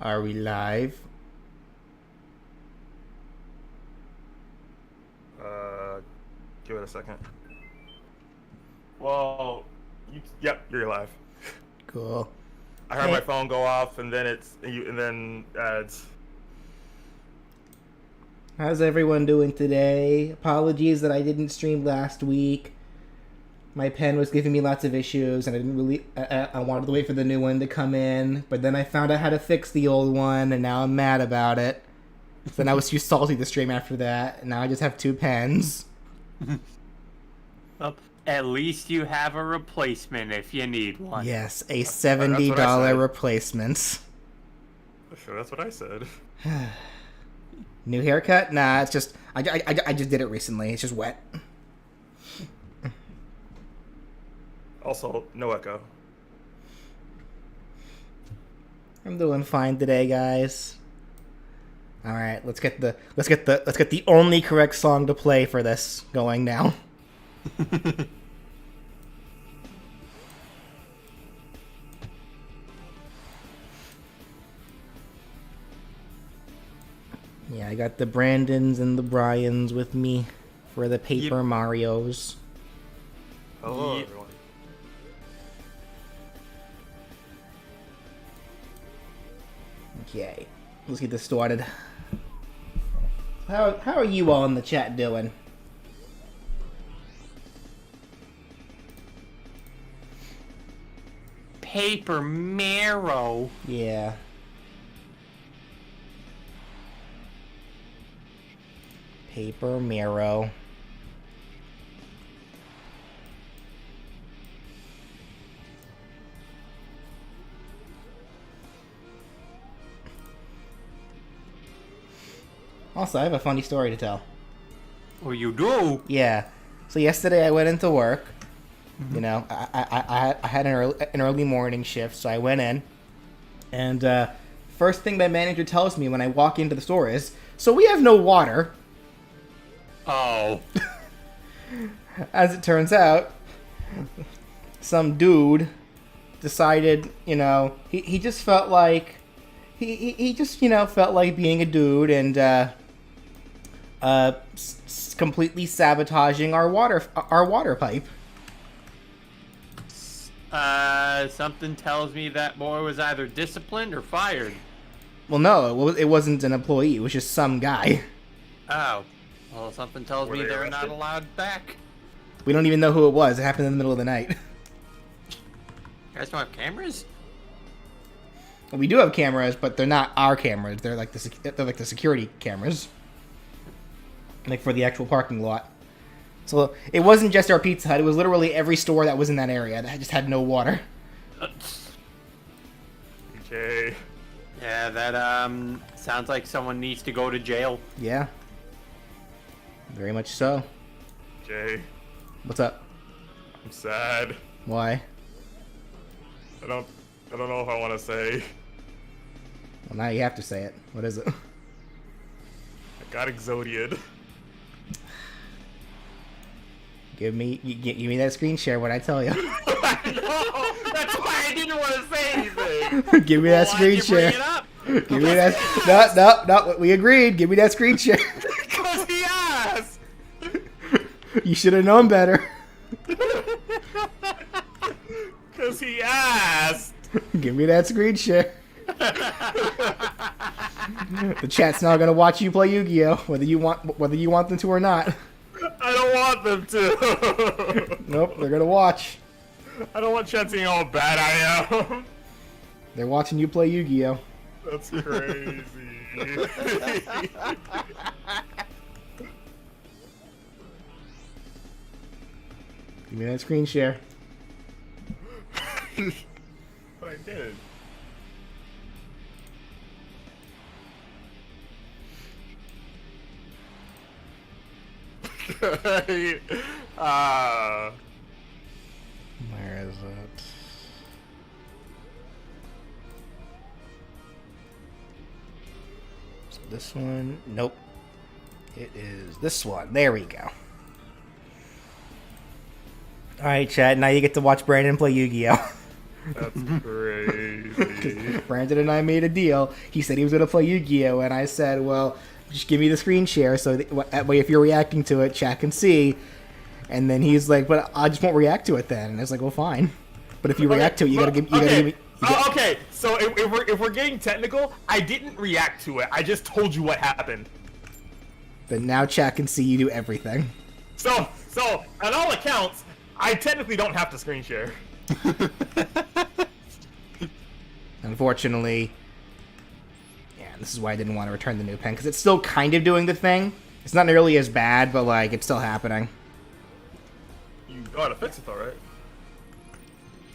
Are we live? Give it a second. Well, yep, you're live. Cool. I heard my phone go off, and then ads. How's everyone doing today? Apologies that I didn't stream last week. My pen was giving me lots of issues, and I didn't really. I wanted to wait for the new one to come in, but then I found out how to fix the old one, and now I'm mad about it. So then I was too salty to stream after that, and now I just have two pens. Well, at least you have a replacement if you need one. Yes, a $70 replacement. Sure, that's what I said. New haircut? Nah, it's just I just did it recently. It's just wet. Also, no echo. I'm doing fine today, guys. All right, let's get the only correct song to play for this going now. Yeah, I got the Brandons and the Bryans with me for the Paper Marios. Hello, everyone. Okay, let's get this started. How are you all in the chat doing? Paper marrow. Yeah. Paper marrow. Also, I have a funny story to tell. Oh, you do? Yeah. So yesterday I went into work. You know, I had an early morning shift, so I went in. And first thing my manager tells me when I walk into the store is, "So we have no water." Oh. As it turns out, some dude decided, you know, he just felt like he just, you know, felt like being a dude and completely sabotaging our water pipe. Something tells me that boy was either disciplined or fired. Well, no, it wasn't an employee. It was just some guy. Oh. Well, something tells me they're not allowed back. We don't even know who it was. It happened in the middle of the night. You guys don't have cameras? Well, we do have cameras, but they're not our cameras. They're like the security cameras, like for the actual parking lot. So it wasn't just our Pizza Hut. It was literally every store that was in that area that just had no water. Okay. Yeah, that sounds like someone needs to go to jail. Yeah. Very much so. Jay. What's up? I'm sad. Why? I don't know if I want to say. Well, now you have to say it. What is it? I got Exodiad. Give me that screen share when I tell you. I know. That's why I didn't want to say anything. Give me that screen share. Give me that. No. We agreed. Give me that screen share. Because he asked. You should have known better. Because he asked. Give me that screen share. The chat's not gonna watch you play Yu-Gi-Oh, whether you want them to or not. I don't want them to. Nope, they're gonna watch. I don't want chat seeing how bad I am. They're watching you play Yu-Gi-Oh. That's crazy. Give me that screen share. But I did. Where is it? So this one? Nope. It is this one. There we go. Alright, chat. Now you get to watch Brandon play Yu-Gi-Oh. That's crazy. Brandon and I made a deal. He said he was going to play Yu-Gi-Oh! And I said, well, just give me the screen share so that way if you're reacting to it, chat can see. And then he's like, but I just won't react to it then. And I was like, well, fine. But if you react to it, you gotta give me... Okay, so if we're getting technical, I didn't react to it. I just told you what happened. But now chat can see you do everything. So on all accounts, I technically don't have to screen share. Unfortunately, yeah, this is why I didn't want to return the new pen, because it's still kind of doing the thing. It's not nearly as bad, but like it's still happening. You gotta fix it though, right?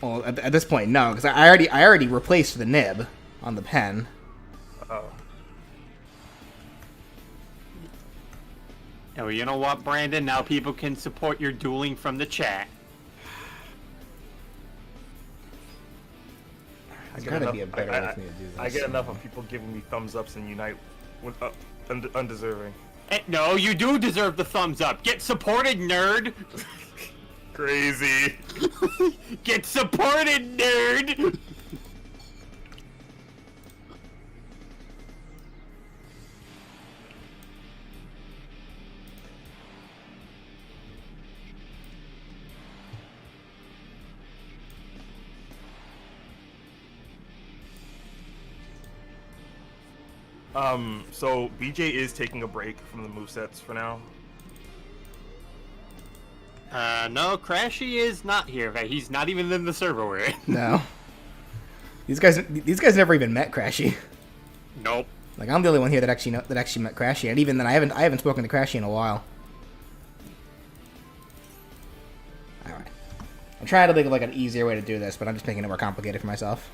Well, at this point, no, because I already replaced the nib on the pen. Oh. Oh, you know what, Brandon? Now people can support your dueling from the chat. There's gotta be a better way for me to do this. I get enough of people giving me thumbs ups and unite with undeserving. No, you do deserve the thumbs up. Get supported, nerd. Crazy. Get supported, nerd. So BJ is taking a break from the movesets for now. No, Crashy is not here. He's not even in the server we're in. No. These guys never even met Crashy. Nope. Like I'm the only one here that actually met Crashy, and even then I haven't spoken to Crashy in a while. All right. I'm trying to think of like an easier way to do this, but I'm just making it more complicated for myself.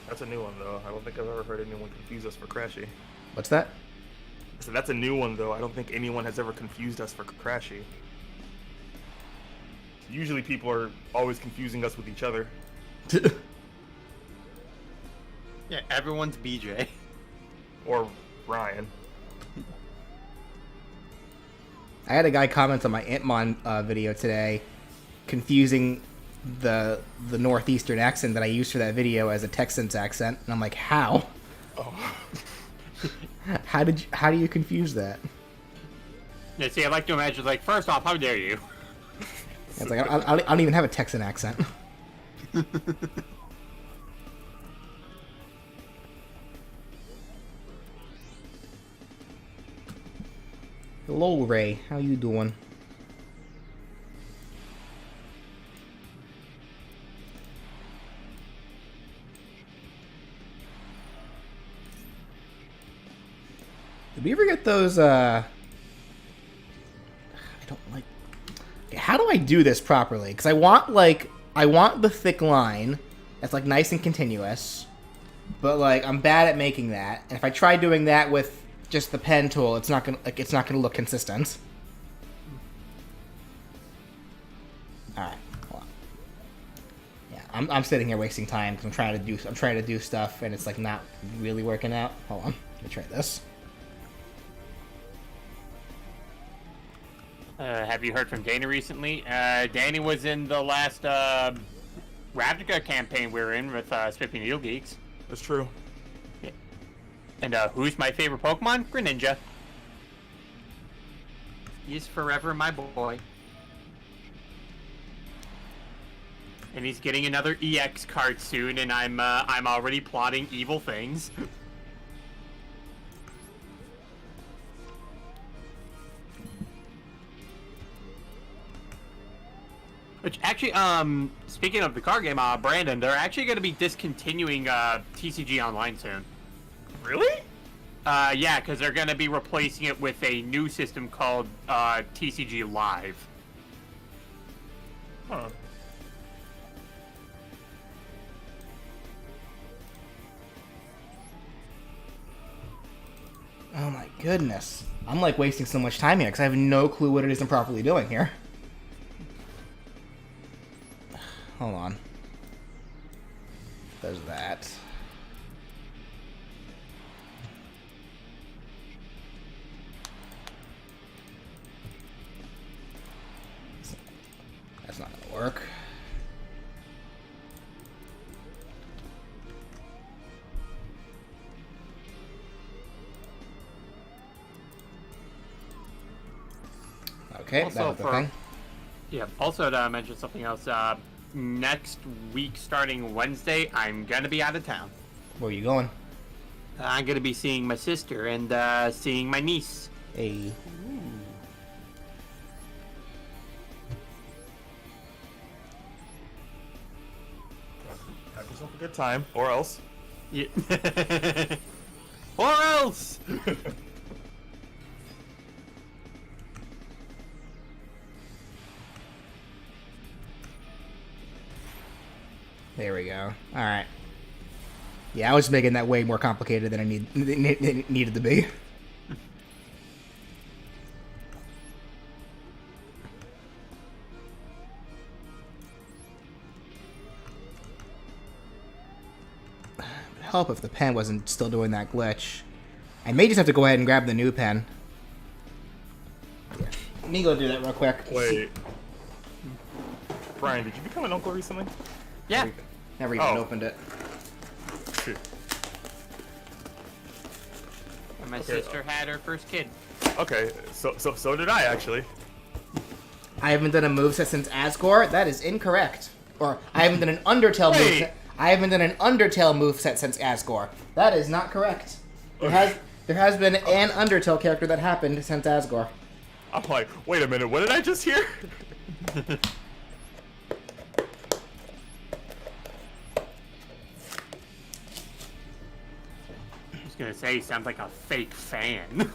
That's a new one though. I don't think I've ever heard anyone confuse us for Crashy. What's that? So that's a new one though. I don't think anyone has ever confused us for Crashy. Usually people are always confusing us with each other. Yeah, everyone's BJ. Or Ryan. I had a guy comment on my Antmon video today, confusing the northeastern accent that I used for that video as a Texans accent, and I'm like, how? Oh. How do you confuse that? Yeah, see, I like to imagine, like, first off, how dare you? It's like I don't even have a Texan accent. Hello, Ray. How you doing? Did we ever get those, I don't like... How do I do this properly? Because I want the thick line that's, like, nice and continuous. But, like, I'm bad at making that. And if I try doing that with just the pen tool, it's not gonna look consistent. Alright, hold on. Yeah, I'm sitting here wasting time because I'm trying to do stuff and it's, like, not really working out. Hold on, let me try this. Have you heard from Danny recently? Danny was in the last Ravnica campaign we were in with Spiffy Needle Geeks. That's true. Yeah. And who's my favorite Pokemon? Greninja. He's forever my boy. And he's getting another EX card soon, and I'm already plotting evil things. Which actually, speaking of the card game, Brandon, they're actually going to be discontinuing TCG Online soon. Really? Yeah, because they're going to be replacing it with a new system called TCG Live. Huh. Oh my goodness. I'm like wasting so much time here because I have no clue what it is I'm properly doing here. Hold on. There's that. work. Okay, Also that was the for- thing. Yeah. Also to mention something else. Next week, starting Wednesday, I'm gonna be out of town. Where are you going? I'm gonna be seeing my sister and seeing my niece. Hey. Have yourself a good time, or else. Yeah. Or else. There we go. All right. Yeah, I was making that way more complicated than it needed to be. It would help if the pen wasn't still doing that glitch. I may just have to go ahead and grab the new pen. Yeah. Let me go do that real quick. Wait. Brian, did you become an uncle recently? Yeah. Never even Oh. opened it. Shoot. And my Okay. sister had her first kid. Okay, so did I actually. I haven't done a moveset since Asgore. That is incorrect. Or I haven't done an Undertale Wait. moveset. I haven't done an Undertale moveset since Asgore. That is not correct. There has been an Undertale character that happened since Asgore. I'm like, wait a minute, what did I just hear? I was gonna say, he sounds like a fake fan.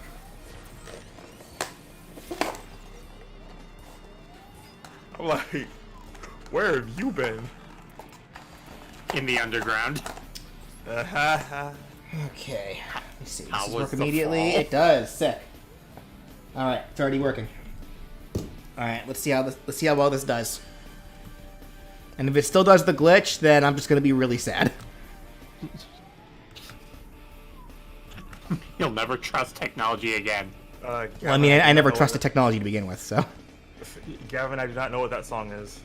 I'm like, where have you been? In the underground. Okay. Let's see. How Does this was work the immediately? fall? It does. Sick. All right, it's already working. All right, let's see how well this does. And if it still does the glitch, then I'm just gonna be really sad. You'll never trust technology again. Well, I mean, I never trusted technology to begin with, so. Gavin, I do not know what that song is.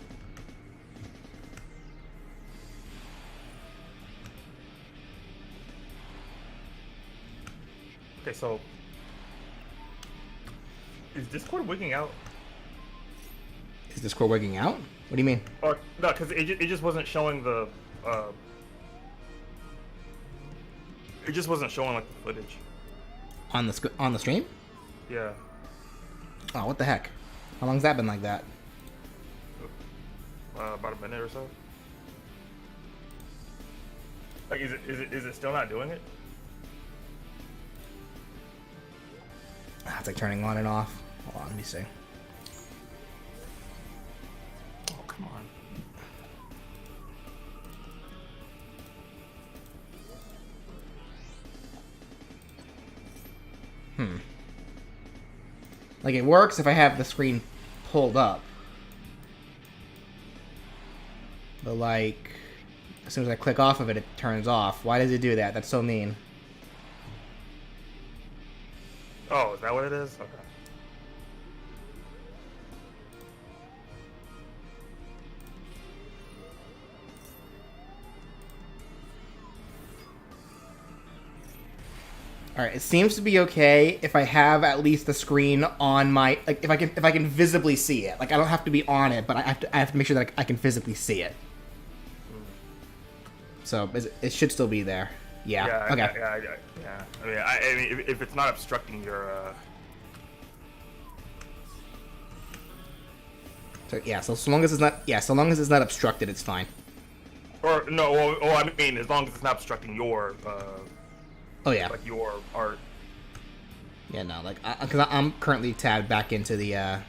Okay, so is Discord wigging out? Is Discord working out? What do you mean? Or no, because it just wasn't showing the. It just wasn't showing like the footage. On the stream? Yeah. Oh, what the heck? How long's that been like that? About a minute or so. Like, is it still not doing it? Ah, it's like turning on and off. Hold on, let me see. Oh, come on. Like, it works if I have the screen pulled up. But, like, as soon as I click off of it, it turns off. Why does it do that? That's so mean. Oh, is that what it is? Okay. Alright, it seems to be okay if I have at least the screen on my... Like, if I can visibly see it. Like, I don't have to be on it, but I have to make sure that I can physically see it. So, it should still be there. Yeah. Okay. Yeah. I mean, if it's not obstructing your. So, yeah, so long as it's not... Yeah, so long as it's not obstructed, it's fine. Or no, I mean, as long as it's not obstructing your. Oh, yeah. Like your art. Yeah, no, like, because I'm currently tabbed back into the,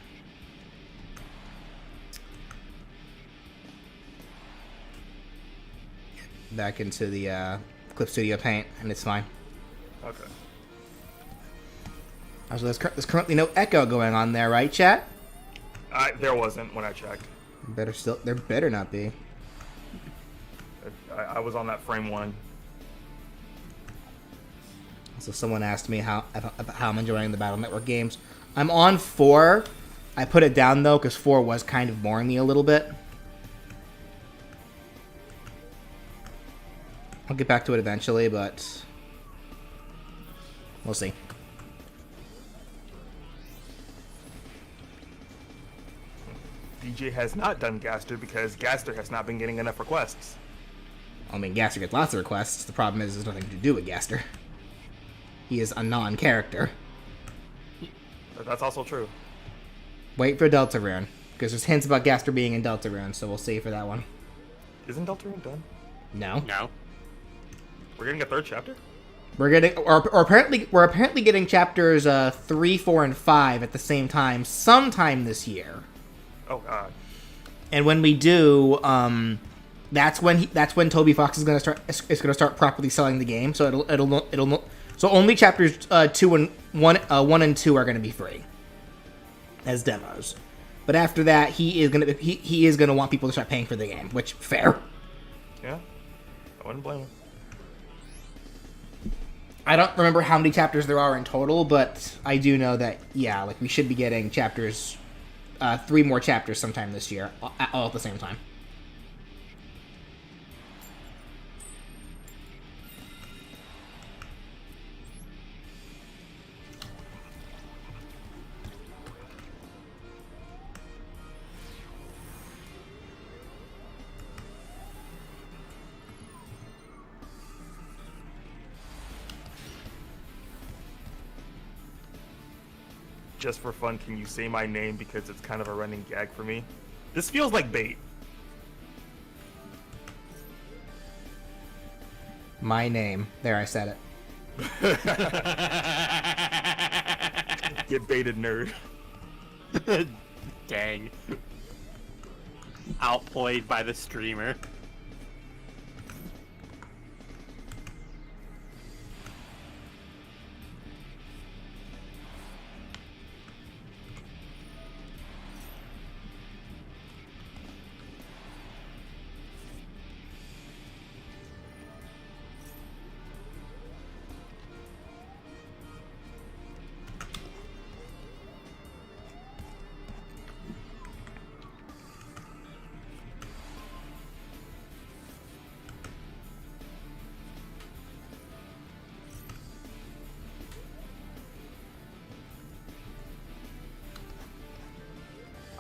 Clip Studio Paint, and it's fine. Okay. So there's currently no echo going on there, right, chat? There wasn't when I checked. There better not be. I was on that frame one. So someone asked me how I'm enjoying the Battle Network games. I'm on 4. I put it down, though, because 4 was kind of boring me a little bit. I'll get back to it eventually, but we'll see. DJ has not done Gaster because Gaster has not been getting enough requests. I mean, Gaster gets lots of requests. The problem is there's nothing to do with Gaster. He is a non-character. But that's also true. Wait for Deltarune, because there's hints about Gaster being in Deltarune, so we'll see for that one. Isn't Deltarune done? No. No. We're getting a third chapter? We're getting, or apparently getting chapters 3, 4, and 5 at the same time, sometime this year. Oh god. And when we do, that's when Toby Fox is gonna start properly selling the game. So so only chapters 1 and 2 are gonna be free as demos. But after that, he is gonna want people to start paying for the game, which fair. Yeah, I wouldn't blame him. I don't remember how many chapters there are in total, but I do know that we should be getting chapters, 3 more chapters sometime this year, all at the same time. Just for fun, can you say my name because it's kind of a running gag for me? This feels like bait. My name. There, I said it. Get baited, nerd. Dang. Outplayed by the streamer.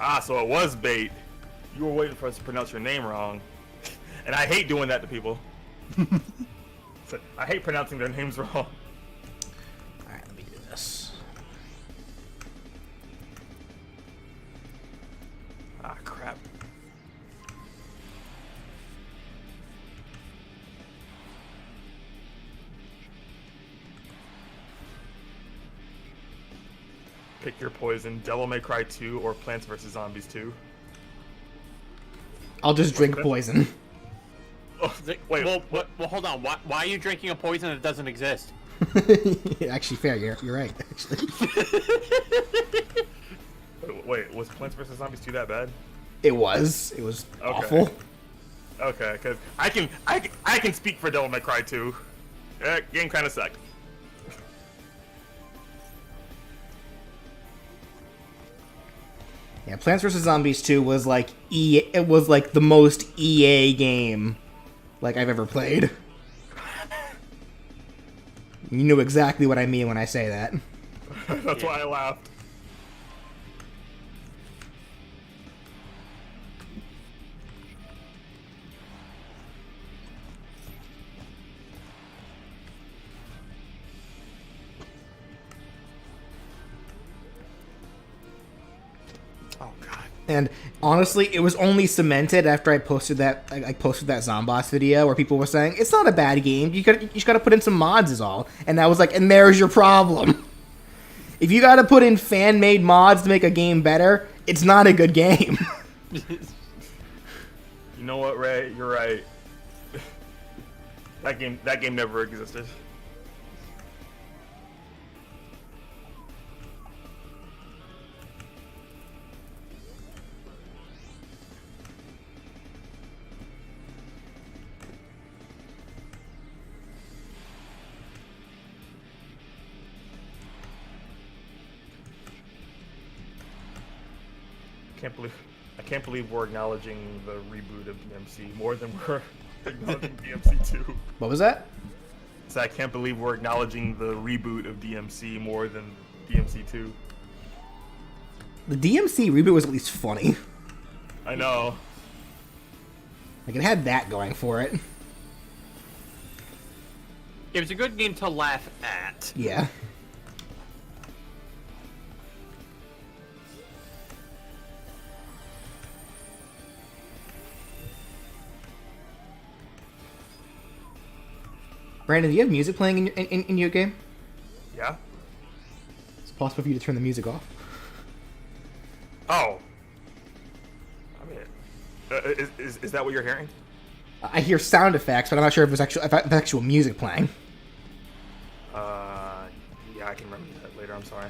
Ah, so it was bait. You were waiting for us to pronounce your name wrong. And I hate doing that to people. So, I hate pronouncing their names wrong. Alright, let me do this. Ah, crap. Pick your poison. Devil May Cry 2 or Plants vs. Zombies 2. I'll just drink poison. Oh, wait. Well, hold on. Why are you drinking a poison that doesn't exist? Actually, fair. You're right. Actually, wait, was Plants vs. Zombies 2 that bad? it was Okay. awful. Okay, because I can speak for Devil May Cry 2. Game kind of sucked. Yeah, Plants vs Zombies 2 was like it was like the most EA game like I've ever played. You know exactly what I mean when I say that. That's why I laughed. Oh god. And honestly, it was only cemented after I posted that Zomboss video where people were saying it's not a bad game. You just gotta put in some mods is all. And I was like, and there's your problem. If you gotta put in fan-made mods to make a game better, it's not a good game. You know what, Ray? You're right. That game never existed. I can't believe we're acknowledging the reboot of DMC more than we're Acknowledging DMC2. What was that? So I can't believe we're acknowledging the reboot of DMC more than DMC2. The DMC reboot was at least funny. I know. Like, it had that going for it. It was a good game to laugh at. Yeah. Brandon, do you have music playing in your game? Yeah? It's possible for you to turn the music off. Oh. I mean, is that what you're hearing? I hear sound effects, but I'm not sure if it's actual music playing. Yeah, I can remember that later. I'm sorry.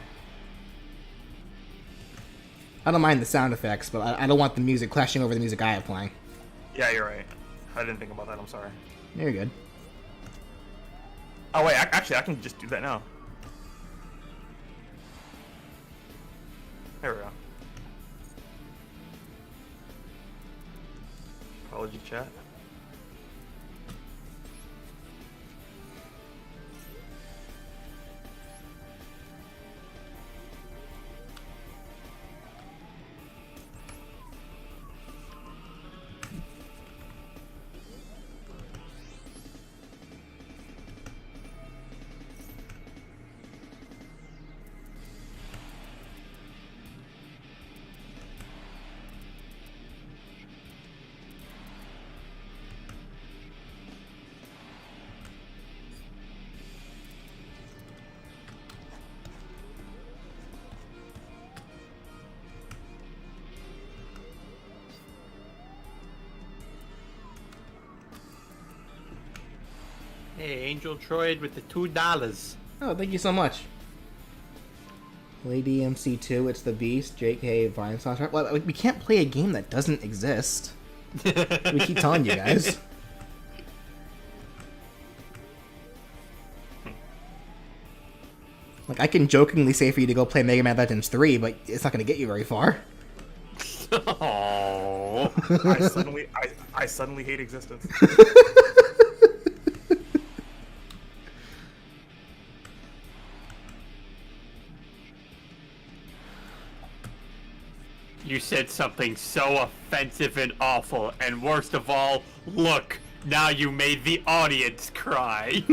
I don't mind the sound effects, but I don't want the music clashing over the music I have playing. Yeah, you're right. I didn't think about that. I'm sorry. You're good. Oh wait, actually, I can just do that now. There we go. Apology chat. Hey, Angel Troid with the $2. Oh, thank you so much. Lady MC2, it's the Beast, JK Vine soundtrack. Well, we can't play a game that doesn't exist. We keep telling you guys. Like, I can jokingly say for you to go play Mega Man Legends 3, but it's not going to get you very far. Oh. I suddenly hate existence. You said something so offensive and awful, and worst of all, look, now you made the audience cry.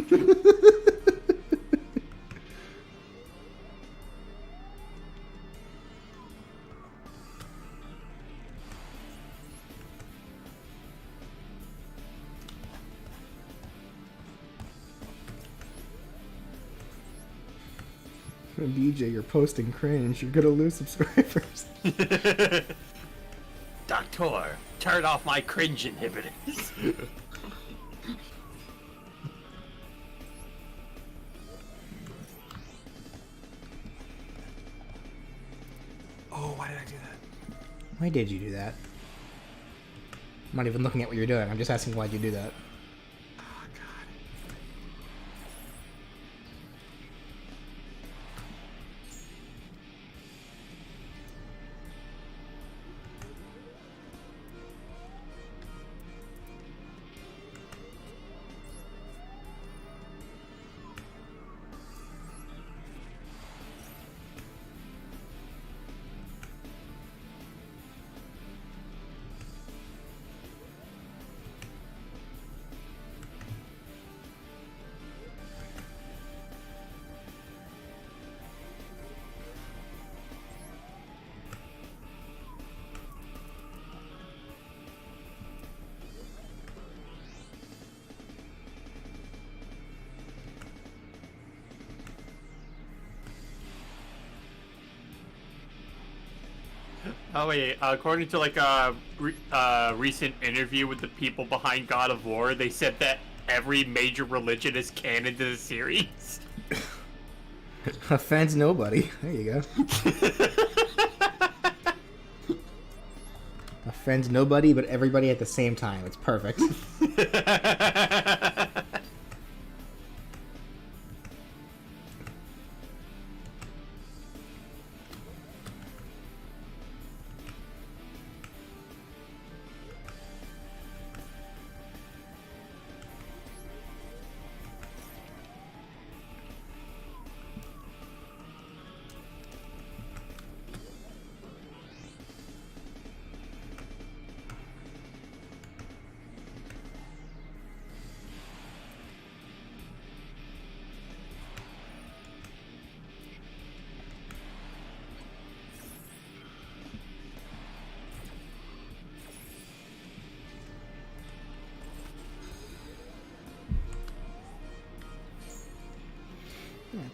BJ, you're posting cringe. You're gonna lose subscribers. Doctor, turn off my cringe inhibitors. Oh, why did I do that? Why did you do that? I'm not even looking at what you're doing. I'm just asking why'd you do that. Oh, God. Oh wait, according to like a recent interview with the people behind God of War, they said that every major religion is canon to the series. Offends nobody. There you go. Offends nobody but everybody at the same time. It's perfect.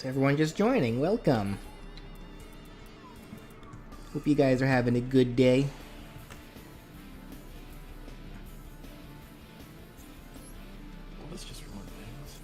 To everyone just joining, welcome. Hope you guys are having a good day. Let's just run things.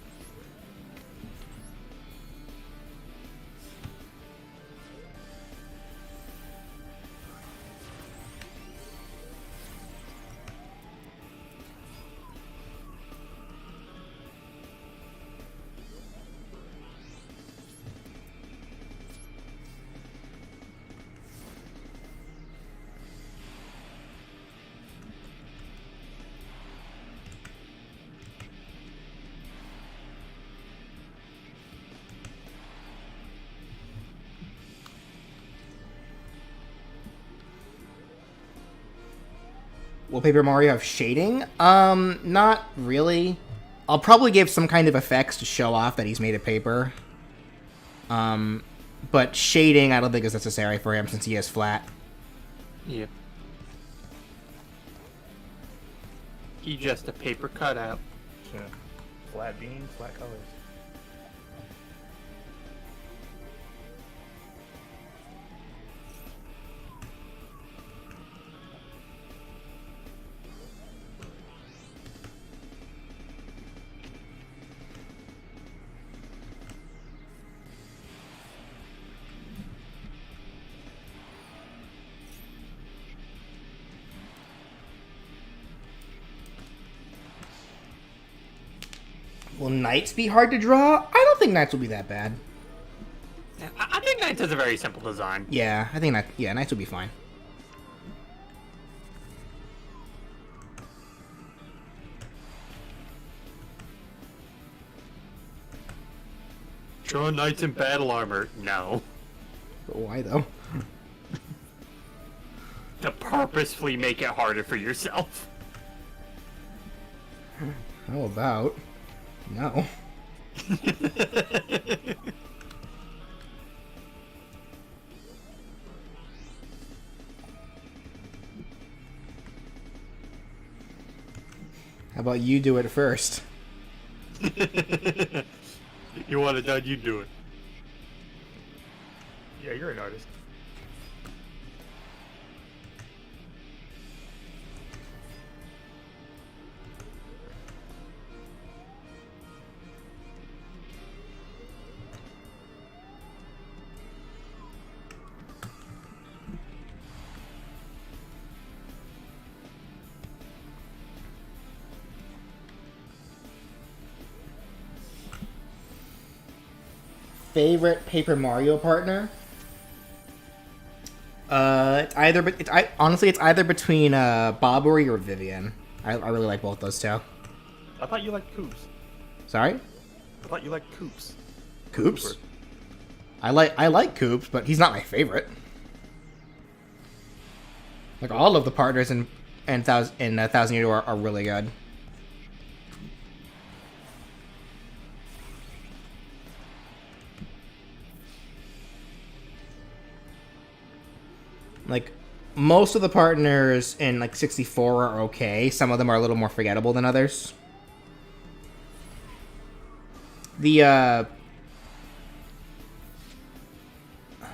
Will Paper Mario have shading? Not really. I'll probably give some kind of effects to show off that he's made of paper. But shading I don't think is necessary for him since he is flat. Yep. He just a paper cutout. Yeah. Flat beam, flat colors. Will Knights be hard to draw? I don't think Knights will be that bad. I think Knights has a very simple design. Yeah, I think Knights will be fine. Draw Knights in battle armor. No. But why though? To purposefully make it harder for yourself. How about no? How about you do it first? You want it done, you do it. Yeah, you're an artist. Favorite Paper Mario partner? Honestly, it's either between Bobbery or Vivian. I really like both those two. I thought you liked Coops. Sorry, I thought you liked Coops. Coops. Cooper. I like Coops, but he's not my favorite. Like all of the partners in Thousand Year Door are really good. Like, most of the partners in, like, 64 are okay. Some of them are a little more forgettable than others. The,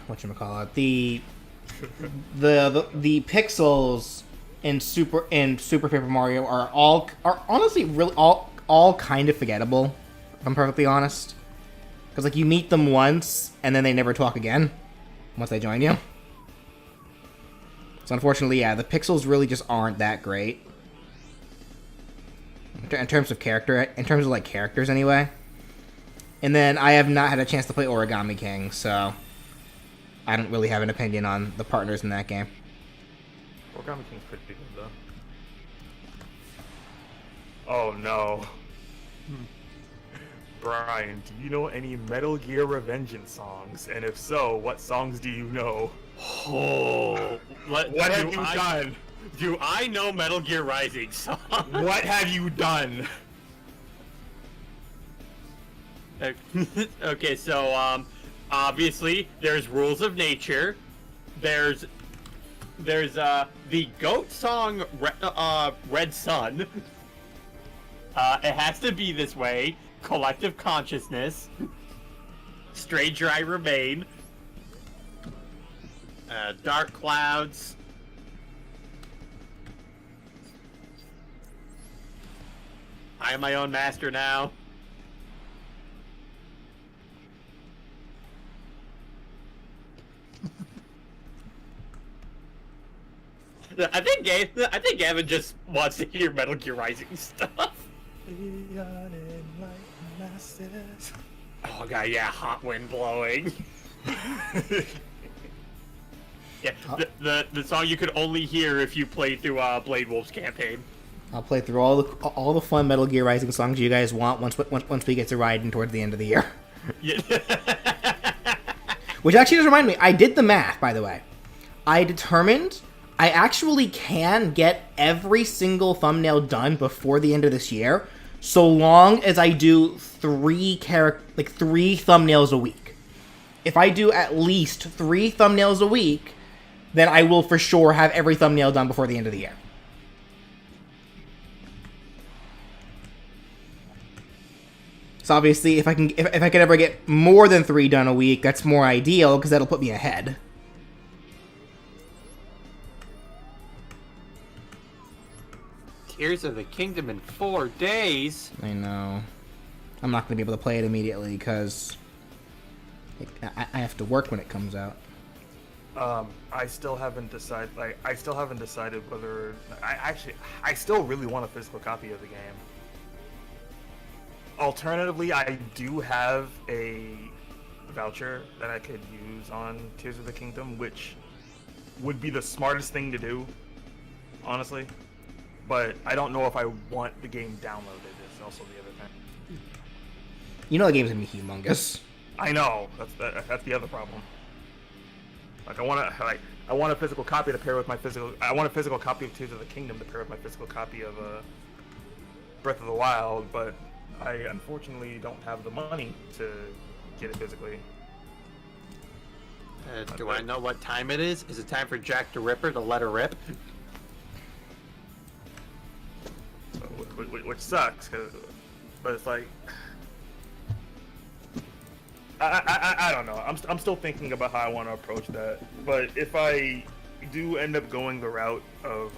whatchamacallit? The pixels in Super Paper Mario are honestly really all kind of forgettable, if I'm perfectly honest. Because, like, you meet them once, and then they never talk again once they join you. So unfortunately, yeah, the pixels really just aren't that great. In terms of like characters anyway. And then I have not had a chance to play Origami King, so I don't really have an opinion on the partners in that game. Origami King's pretty good though. Oh no. Brian, do you know any Metal Gear Revengeance songs? And if so, what songs do you know? Oh, What have you done? Do I know Metal Gear Rising song? What have you done? Okay, so obviously there's Rules of Nature. There's the goat song Red Sun. It has to be this way. Collective Consciousness. Stranger I Remain. Dark Clouds. I am my own master now. I think Gavin just wants to hear Metal Gear Rising stuff. Oh god, yeah, hot wind blowing. Yeah, the song you could only hear if you played through Blade Wolf's campaign. I'll play through all the fun Metal Gear Rising songs you guys want once we get to Raiden towards the end of the year. Yeah. Which actually does remind me, I did the math, by the way. I determined I actually can get every single thumbnail done before the end of this year, so long as I do 3 thumbnails a week. If I do at least 3 thumbnails a week, then I will for sure have every thumbnail done before the end of the year. So obviously, if I can ever get more than 3 done a week, that's more ideal because that'll put me ahead. Tears of the Kingdom in 4 days. I know. I'm not going to be able to play it immediately because I have to work when it comes out. I still haven't decided. I still haven't decided whether I still really want a physical copy of the game. Alternatively, I do have a voucher that I could use on Tears of the Kingdom, which would be the smartest thing to do, honestly. But I don't know if I want the game downloaded. Is also the other thing. You know the game's gonna be humongous. I know. That's the other problem. Like I want a physical copy to pair with my physical. I want a physical copy of Tears of the Kingdom to pair with my physical copy of Breath of the Wild, but I unfortunately don't have the money to get it physically. Do I know what time it is? Is it time for Jack the Ripper to let her rip? Which sucks, but it's like I don't know. I'm still thinking about how I want to approach that. But if I do end up going the route of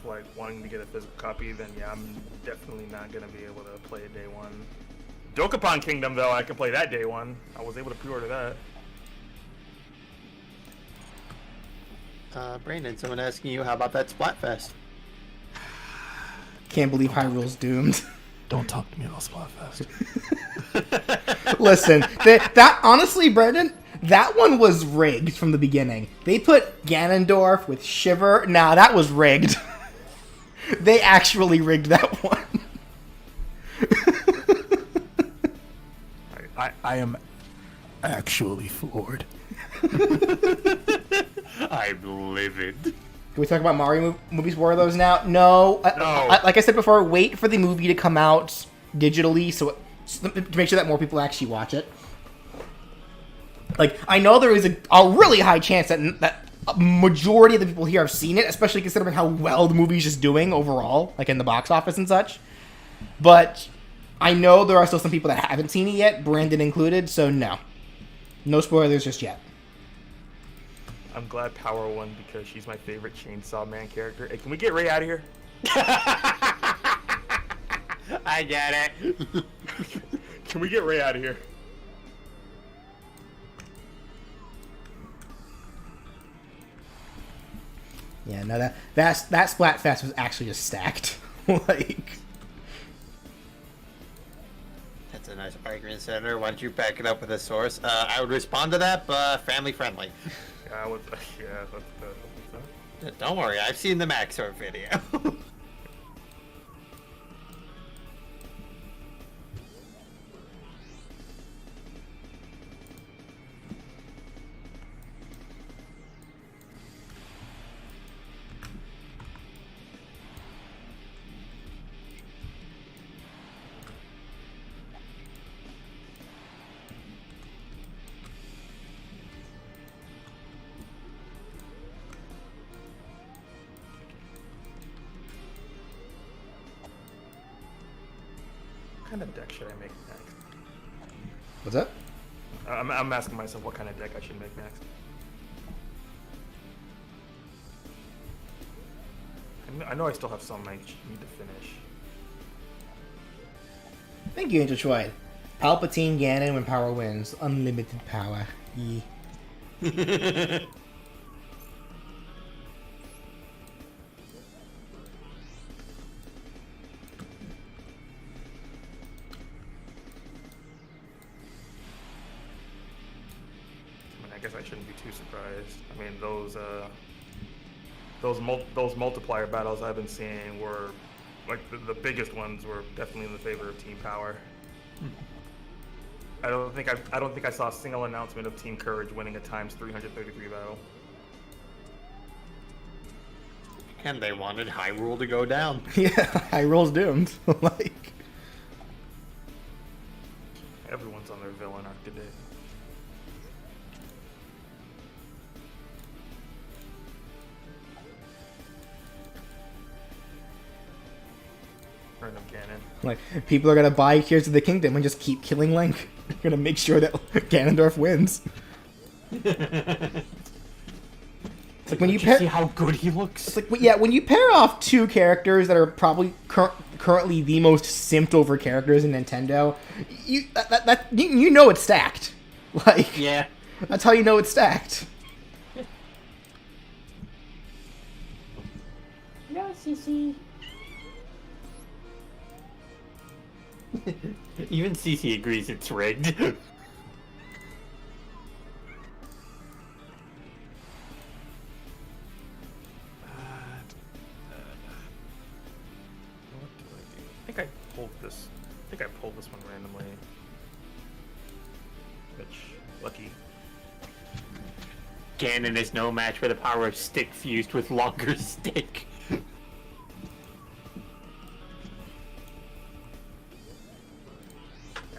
like wanting to get a physical copy, then yeah, I'm definitely not gonna be able to play it day one. Dokapon Kingdom though, I can play that day one. I was able to pre-order that. Brandon, someone asking you, how about that Splatfest? Can't believe Hyrule's doomed. Don't talk to me about Splatfest. Listen, that honestly, Brendan, that one was rigged from the beginning. They put Ganondorf with Shiver. Nah, that was rigged. They actually rigged that one. I am actually floored. I'm livid. Can we talk about Mario movies, war of those now? No. No. Like I said before, wait for the movie to come out digitally so to make sure that more people actually watch it. Like, I know there is a really high chance that a majority of the people here have seen it, especially considering how well the movie's just doing overall, like in the box office and such. But I know there are still some people that haven't seen it yet, Brandon included, so no. No spoilers just yet. I'm glad Power won because she's my favorite Chainsaw Man character. Hey, can we get Ray out of here? I get it. Can we get Ray out of here? Yeah, no, that Splatfest was actually just stacked. Like, That's a nice argument, Senator. Why don't you back it up with a source? I would respond to that, but family friendly. Don't worry, I've seen the Maxor video. What kind of deck should I make next? What's that? I'm asking myself what kind of deck I should make next. I know I still have some I need to finish. Thank you, Angel Troy. Palpatine Ganon when power wins. Unlimited power. Yee. I guess I shouldn't be too surprised. I mean, those multiplier battles I've been seeing were, like, the biggest ones were definitely in the favor of Team Power. I don't think I saw a single announcement of Team Courage winning a times 333 battle. And they wanted Hyrule to go down. Yeah, Hyrule's doomed. Like, Everyone's on their villain arc today. Random Ganon. like people are gonna buy Tears of the Kingdom and just keep killing Link. They're gonna make sure that Ganondorf wins. It's like when you see pair. how good he looks. It's like yeah, when you pair off two characters that are probably currently the most simped over characters in Nintendo, you know it's stacked. Like Yeah. that's how you know it's stacked. No, CC. Even CC agrees it's rigged. What do I do? I think I pulled this one randomly. Which, lucky. Ganon is no match for the power of stick fused with longer stick.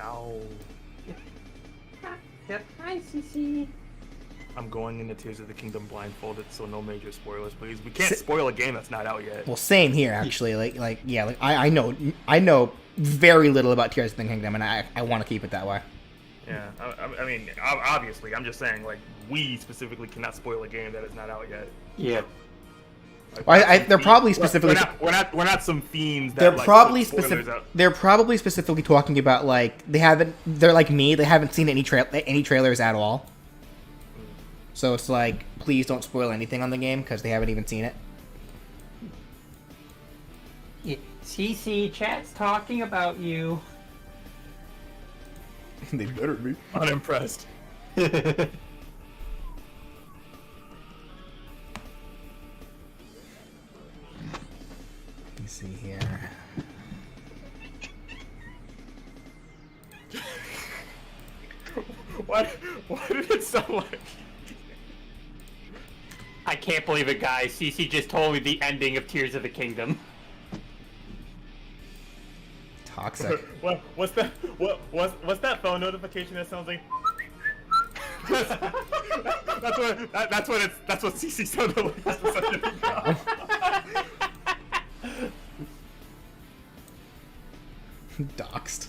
Ow. Yep. Hi, CC. I'm going into Tears of the Kingdom blindfolded, so no major spoilers, please. We can't spoil a game that's not out yet. Well, same here actually. I know very little about Tears of the Kingdom, and I want to keep it that way. Yeah, I mean, obviously, I'm just saying, like, we specifically cannot spoil a game that is not out yet. Yeah. Like, They're probably specifically. We're not some fiends that They're like, probably put spoilers specific. out. They're probably specifically talking about like they're like me. They haven't seen any trailers at all. So it's like, please don't spoil anything on the game because they haven't even seen it. CC, chat's talking about you. They better be. Unimpressed. Let me see here. Why did it sound like? I can't believe it, guys. CC just told me the ending of Tears of the Kingdom. Toxic. What's that phone notification that sounds like? that's what CC sounded like. Just a second ago. Doxed.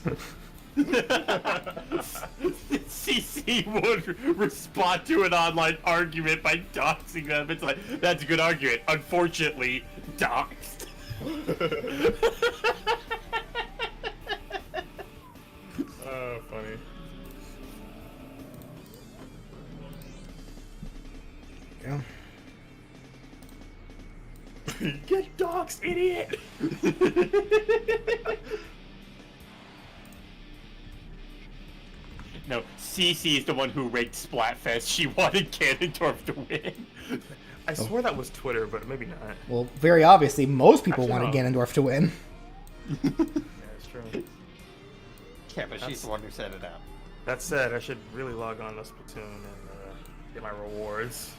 CC would respond to an online argument by doxing them. It's like, that's a good argument. Unfortunately, doxed. Oh, funny. Yeah. Get doxed, idiot! No, CC is the one who rigged Splatfest. She wanted Ganondorf to win. I swore that was Twitter, but maybe not. Well, very obviously, most people Actually, wanted no. Ganondorf to win. Yeah, it's true. Yeah, but she's the one who set it up. That said, I should really log on to Splatoon and get my rewards.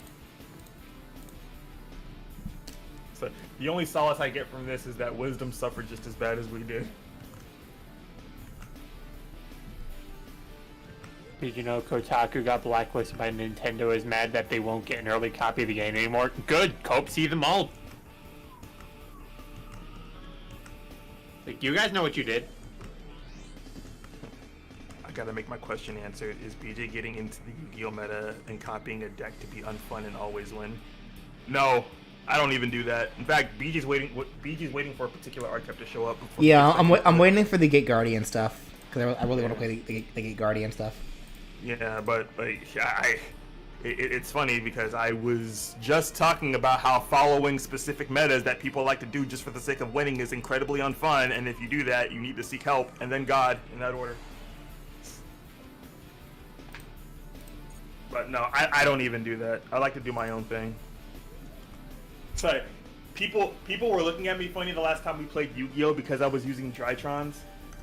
So the only solace I get from this is that Wisdom suffered just as bad as we did. Did you know Kotaku got blacklisted by Nintendo is mad that they won't get an early copy of the game anymore? Good, Cope, see them all. Like, you guys know what you did. to make my question answered. Is BJ getting into the Yu-Gi-Oh meta and copying a deck to be unfun and always win? No, I don't even do that. In fact, BJ's waiting for a particular archetype to show up. Before Yeah, I'm waiting for the Gate Guardian stuff because I really want to play the Gate Guardian stuff. Yeah, but like it's funny because I was just talking about how following specific metas that people like to do just for the sake of winning is incredibly unfun, and if you do that, you need to seek help, and then God, in that order. But no, I don't even do that. I like to do my own thing. Sorry, people were looking at me funny the last time we played Yu-Gi-Oh because I was using Drytrons,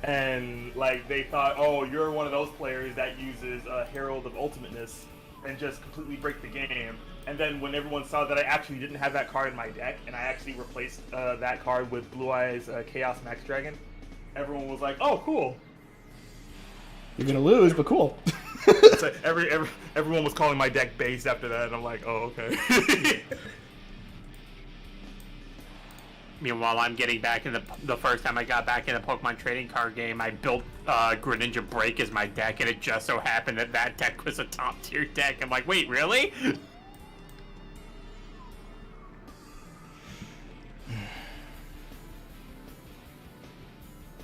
and like they thought, oh, you're one of those players that uses Herald of Ultimateness and just completely break the game. And then when everyone saw that I actually didn't have that card in my deck, and I actually replaced that card with Blue Eyes Chaos Max Dragon, everyone was like, "Oh, cool." You're gonna lose, but cool. So everyone was calling my deck base after that, and I'm like, "Oh, okay." Meanwhile, I'm getting back in the first time I got back in the Pokemon trading card game, I built Greninja Break as my deck, and it just so happened that that deck was a top tier deck. I'm like, wait, really?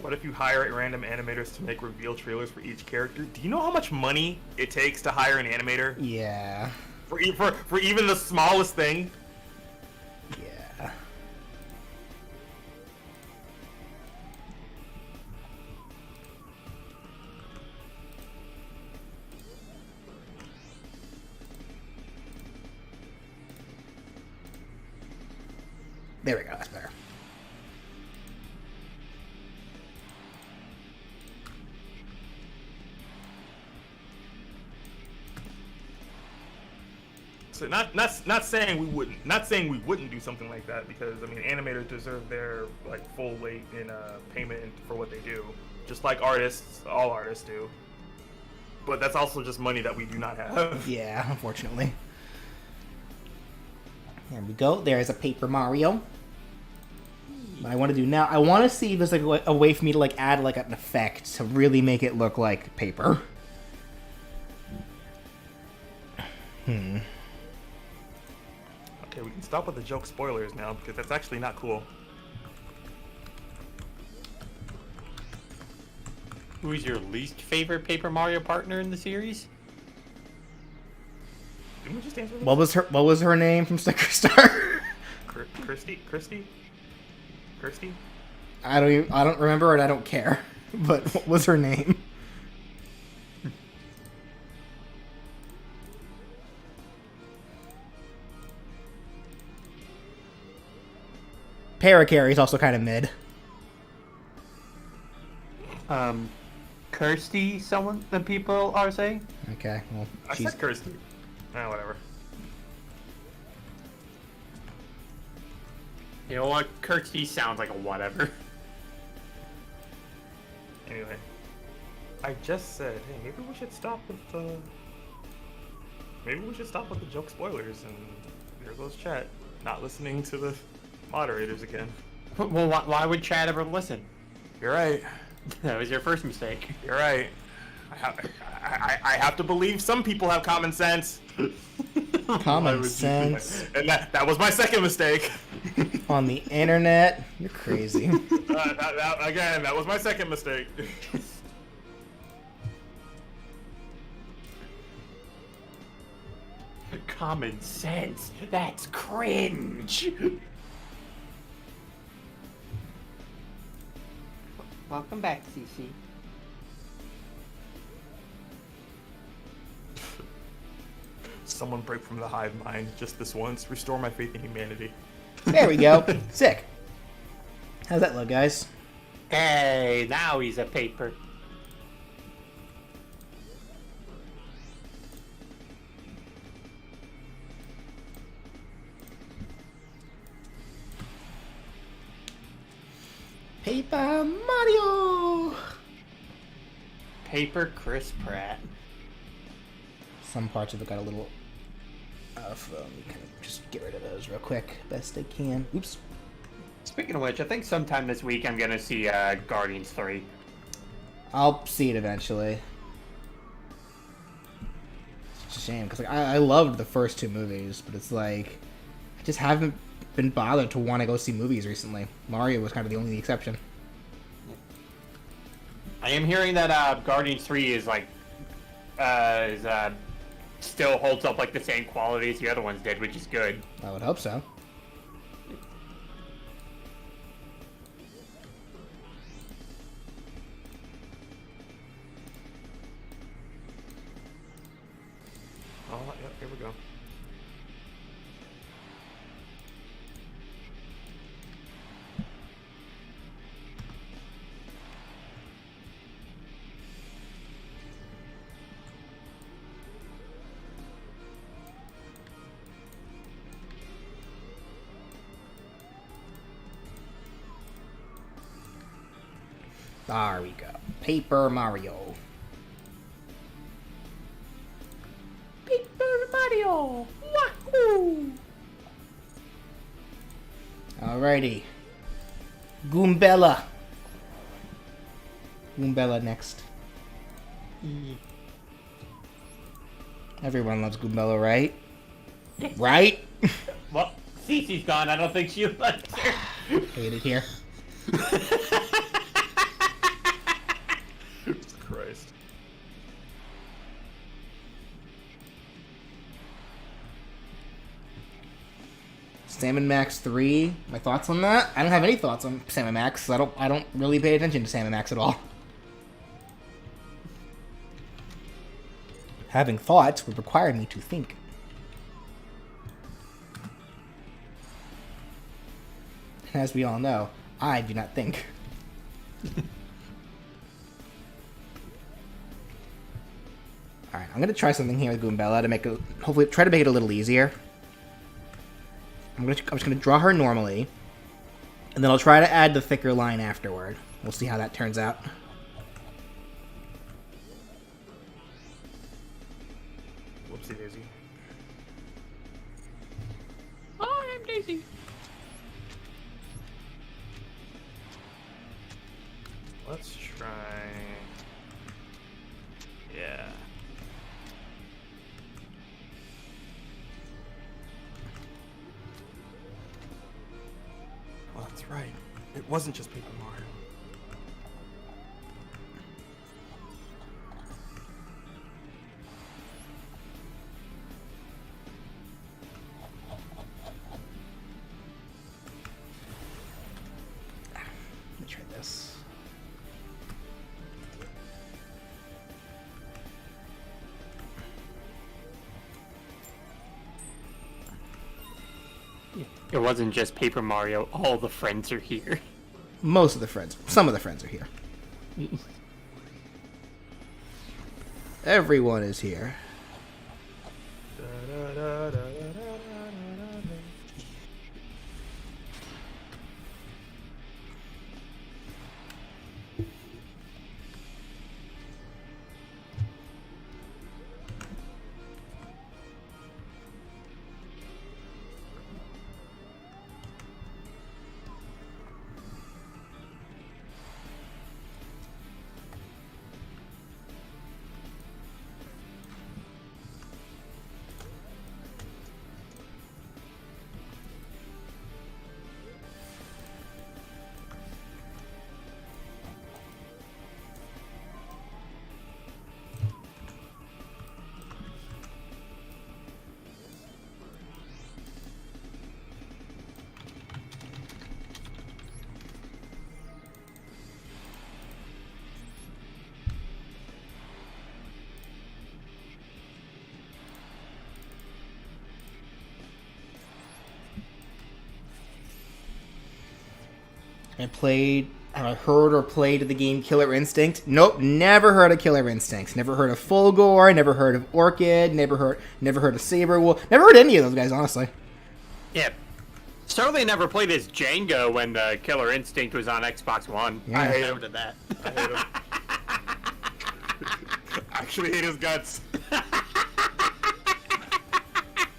What if you hire random animators to make reveal trailers for each character? Do you know how much money it takes to hire an animator? Yeah. For even the smallest thing? Yeah. There we go, that's better. So not saying we wouldn't do something like that, because I mean animators deserve their like full weight in payment for what they do, just like all artists do. But that's also just money that we do not have. Yeah, unfortunately. There we go. There's a Paper Mario. What I want to do now, I want to see if there's like a way for me to like add like an effect to really make it look like paper. Okay, we can stop with the joke spoilers now, because that's actually not cool. Who's your least favorite Paper Mario partner in the series? Didn't we just answer this? What was her name from Sticker Star? Christy? I don't remember and I don't care. But what was her name? Parakarry is also kind of mid. Kirsty, the people are saying? Okay, well, I said Kirsty. Whatever. You know what? Kirsty sounds like a whatever. Anyway, I just said, hey, maybe we should stop with the joke spoilers, and there goes chat, not listening to the moderators again. Well, why would Chad ever listen? You're right. That was your first mistake. You're right. I have to believe some people have common sense. Common sense. And that was my second mistake. On the internet, you're crazy. That was my second mistake. Common sense? That's cringe. Welcome back, CC. Someone break from the hive mind just this once. Restore my faith in humanity. There we go. Sick. How's that look, guys? Hey, now he's a paper. Paper Mario! Paper Chris Pratt. Some parts of it got a little off. Kind of just get rid of those real quick. Best I can. Oops. Speaking of which, I think sometime this week I'm gonna see Guardians 3. I'll see it eventually. It's a shame because like I loved the first two movies, but it's like I just haven't been bothered to want to go see movies recently. Mario was kind of the only exception. I am hearing that Guardians 3 is like still holds up like the same quality as the other ones did, which is good. I would hope so. Oh, yeah, here we go. There we go. Paper Mario. Paper Mario! Wahoo! Alrighty. Goombella. Goombella next. Everyone loves Goombella, right? Right? Well, Cece's gone. I don't think she likes her. Hate it here. Christ. Salmon Max 3. My thoughts on that? I don't have any thoughts on Salmon Max. I don't really pay attention to Salmon Max at all. Having thoughts would require me to think. And as we all know, I do not think. Alright, I'm gonna try something here with Goombella to make it, hopefully try to make it a little easier. I'm just gonna draw her normally, and then I'll try to add the thicker line afterward. We'll see how that turns out. Whoopsie daisy. Oh, I'm Daisy. Let's try. Yeah. Well, that's right. It wasn't just Paper Mario. Let me try this. It wasn't just Paper Mario. All the friends are here. Most of the friends, some of the friends are here. Everyone is here. Have I heard or played the game Killer Instinct? Nope, never heard of Killer Instinct. Never heard of Fulgore, never heard of Orchid, never heard of Saberwolf. Never heard of any of those guys, honestly. Yeah. Certainly never played as Django when the Killer Instinct was on Xbox One. Yeah. I noted that. I hate him. Actually hate his guts.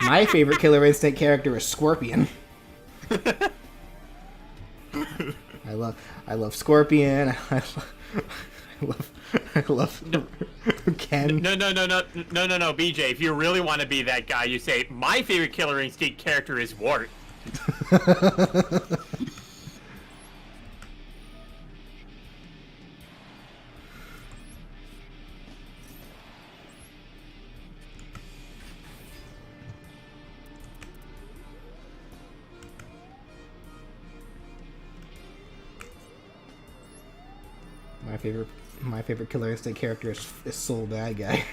My favorite Killer Instinct character is Scorpion. I love Scorpion. I love I love Ken. No, BJ. If you really want to be that guy, you say my favorite Killer Instinct character is Wart. My favorite Killer Instinct character is Soul Bad Guy.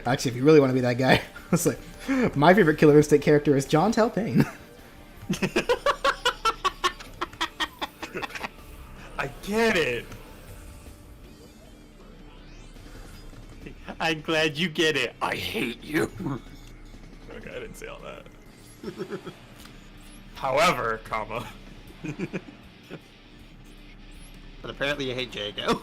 Actually, if you really want to be that guy, it's like my favorite Killer Instinct character is John Talpain. I get it. I'm glad you get it. I hate you. Okay, I didn't say all that. However, comma. But apparently you hate Jago.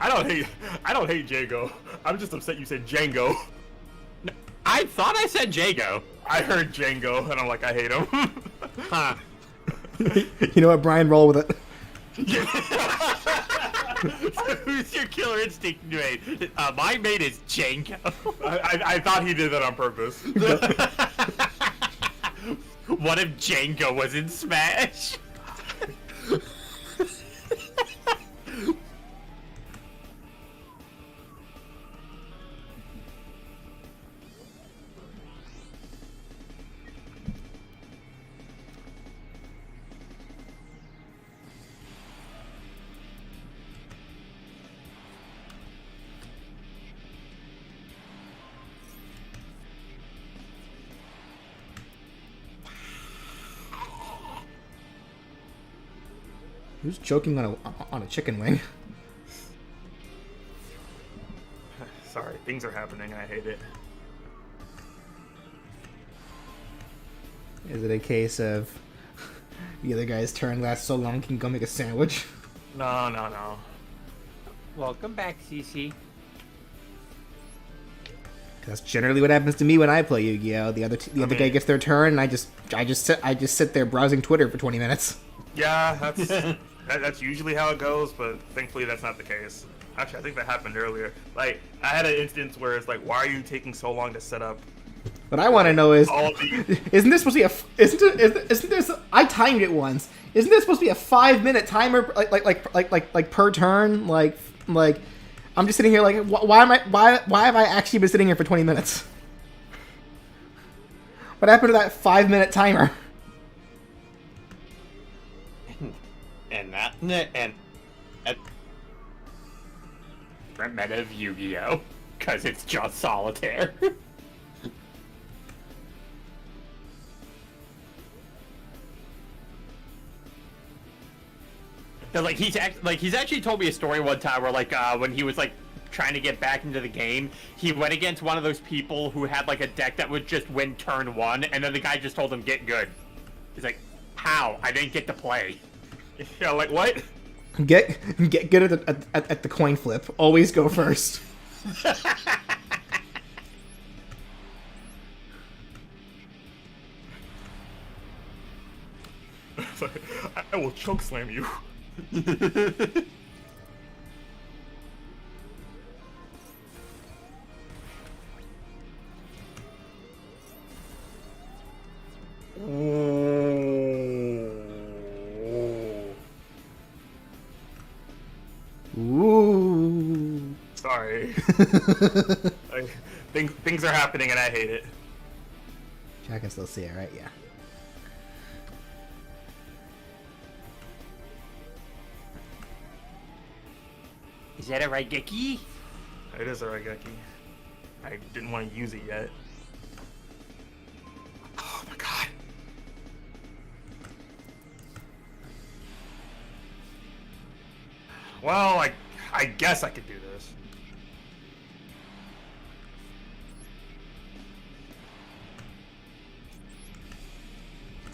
I don't hate Jago. I'm just upset you said Django. No, I thought I said Jago. I heard Django, and I'm like, I hate him. Huh. You know what, Brian? Roll with it. Who's your Killer Instinct mate? My mate is Django. I thought he did that on purpose. What if Django was in Smash? Who's choking on a chicken wing? Sorry, things are happening. I hate it. Is it a case of the other guy's turn lasts so long he can go make a sandwich? No. Welcome back, Cece. That's generally what happens to me when I play Yu-Gi-Oh. The other guy gets their turn, and I just sit there browsing Twitter for 20 minutes. Yeah, that's usually how it goes, but thankfully that's not the case. Actually, I think that happened earlier. Like, I had an instance where it's like, why are you taking so long to set up? What I want to know is, all the... isn't this supposed to be isn't this? I timed it once. Isn't this supposed to be a 5-minute timer, like per turn? Like I'm just sitting here like, why have I actually been sitting here for 20 minutes? What happened to that 5-minute timer? And meta of Yu-Gi-Oh! Because it's just solitaire. No, he's actually told me a story one time where when he was trying to get back into the game, he went against one of those people who had a deck that would just win turn 1, and then the guy just told him get good. He's like, how? I didn't get to play. Yeah, like what? Get good at the coin flip. Always go first. I will choke slam you. Ooh. Sorry. Things are happening and I hate it. I can still see it, right? Yeah. Is that a Raigeki? It is a Raigeki. I didn't want to use it yet. Oh my god. Well, I guess I could do this.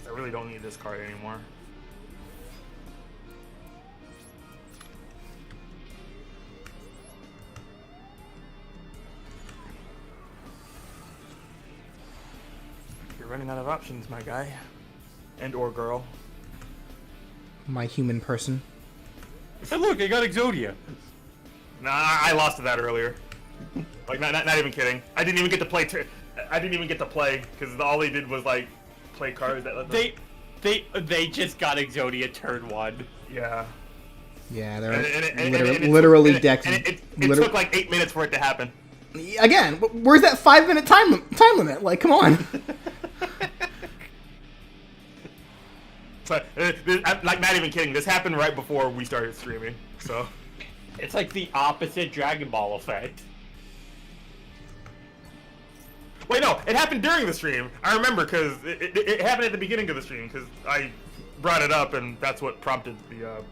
I really don't need this card anymore. running out of options, my guy. And or girl. My human person. Hey, look, I got Exodia. Nah, I lost to that earlier. Like, not even kidding. I didn't even get to play. I didn't even get to play because all they did was like play cards that let them. They just got Exodia turn 1. Yeah. Yeah, they're And literally decks. It took like 8 minutes for it to happen. Again, where's that 5-minute time limit? Like, come on. So, I'm like not even kidding. This happened right before we started streaming. So. It's like the opposite Dragon Ball effect. Wait, no, it happened during the stream. I remember because it happened at the beginning of the stream because I brought it up and that's what prompted the.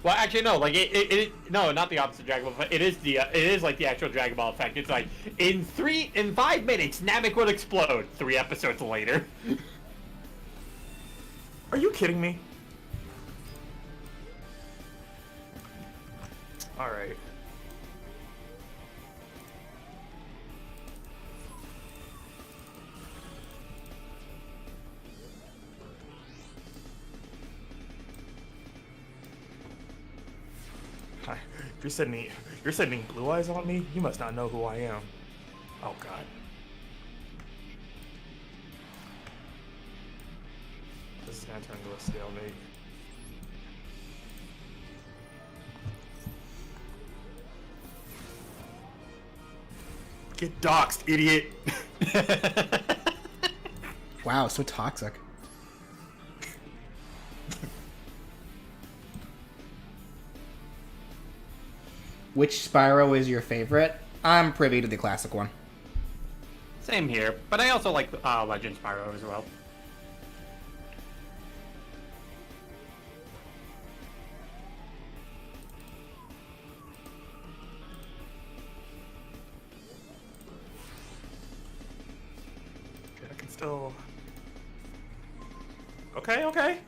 Well, actually, no. Like no, not the opposite Dragon Ball effect. It is like the actual Dragon Ball effect. It's like in 5 minutes, Namek will explode. 3 episodes later. Are you kidding me? All right. Hi. You're sending blue eyes on me? You must not know who I am. Oh god. This is gonna turn into a stalemate. Get doxxed, idiot! Wow, so toxic. Which Spyro is your favorite? I'm privy to the classic one. Same here, but I also like Legend Spyro as well. I can still. Okay.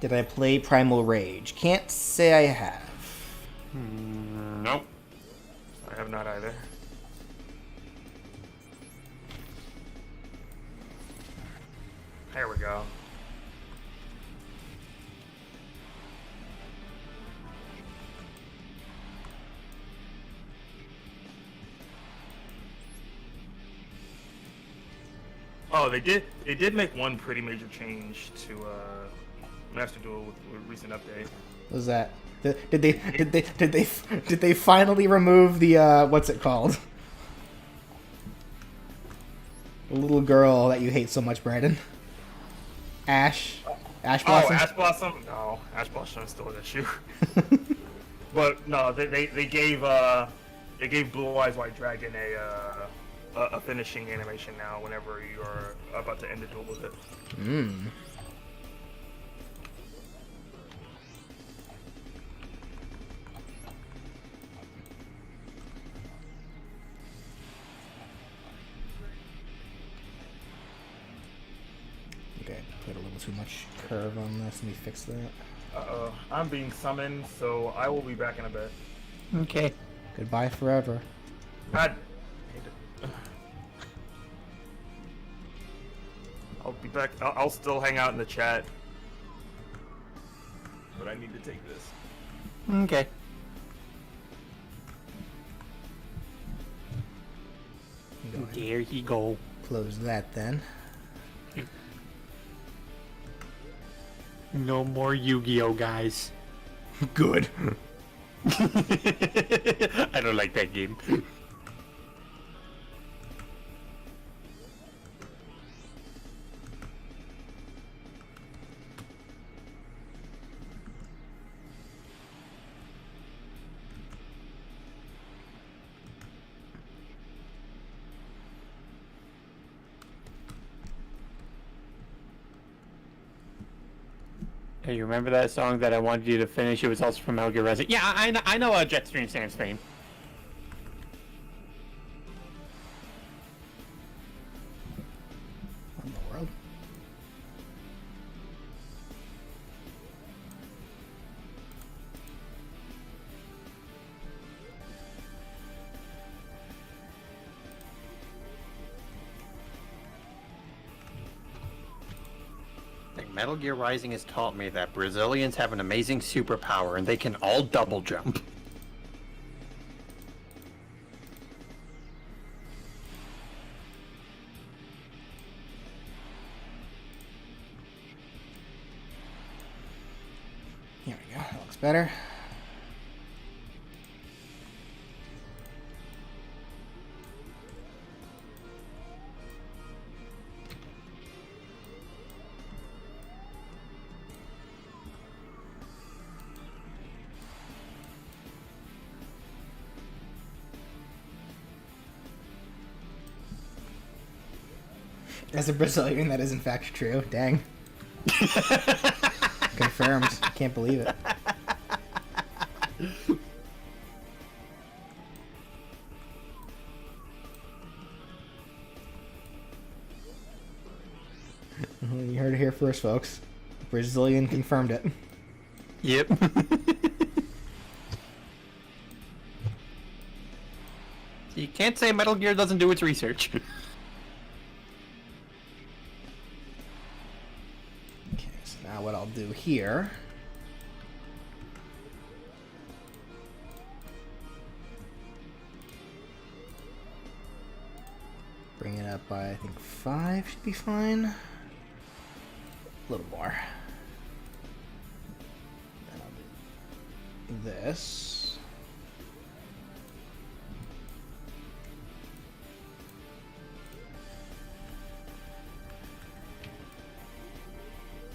Did I play Primal Rage? Can't say I have. Nope. I have not either. There we go. Oh, they did make one pretty major change to Master Duel with a recent update. What was that? Did they finally remove the what's it called? The little girl that you hate so much, Brandon. Ash Blossom. Oh, Ash Blossom? No, Ash Blossom is still an issue. But no, they gave Blue Eyes White Dragon a finishing animation now. Whenever you're about to end a duel with it. Hmm. Okay, put a little too much curve on this. Let me fix that. I'm being summoned, so I will be back in a bit. Okay. Goodbye forever. God. I'll be back. I'll still hang out in the chat. But I need to take this. Okay. There you go. Close that then. No more Yu-Gi-Oh, guys. Good. I don't like that game. Hey, you remember that song that I wanted you to finish? It was also from Metal Gear Rising. Yeah, I know Jetstream Sam's theme. What in the world? Like, Metal Gear Rising has taught me that Brazilians have an amazing superpower and they can all double jump. Here we go. That looks better. As a Brazilian, that is in fact true. Dang. Confirmed. Can't believe it. You heard it here first, folks. Brazilian confirmed it. Yep. You can't say Metal Gear doesn't do its research. Okay, so now what I'll do here... Bring it up by, I think, 5 should be fine. A little more. Then I'll do this.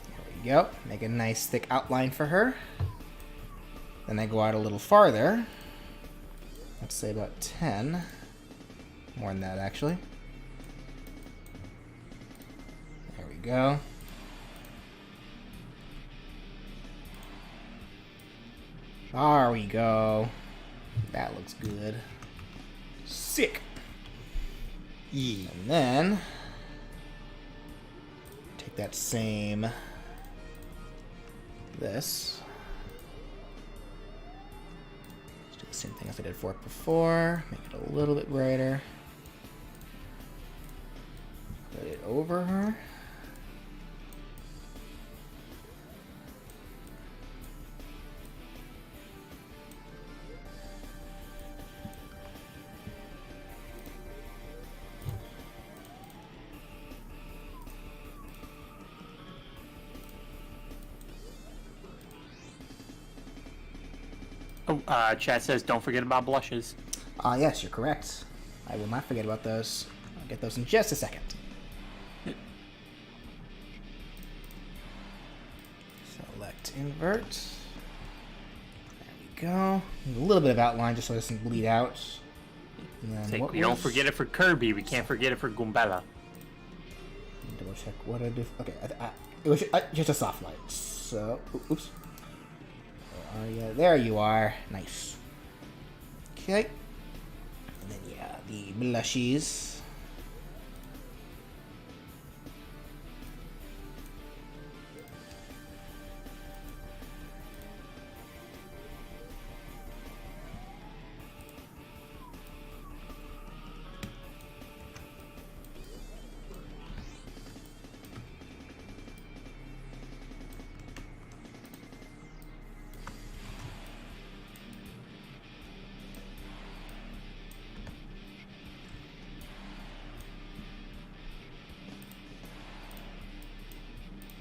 There we go. Make a nice thick outline for her. Then I go out a little farther. Let's say about 10. More than that, actually. There we go. There we go. That looks good. Sick. And then take that same this. Let's do the same thing as I did for it before. Make it a little bit brighter. Put it over her. Oh, chat says don't forget about blushes. Yes, you're correct. I will not forget about those. I'll get those in just a second. Select invert. There we go. A little bit of outline just so it doesn't bleed out. And then Think what we don't was- forget it for Kirby. We can't forget it for Goombella. Double check what I do. Okay, it was just a soft light. So, oops. Where are you? There you are. Nice. Okay. And then yeah, the blushies.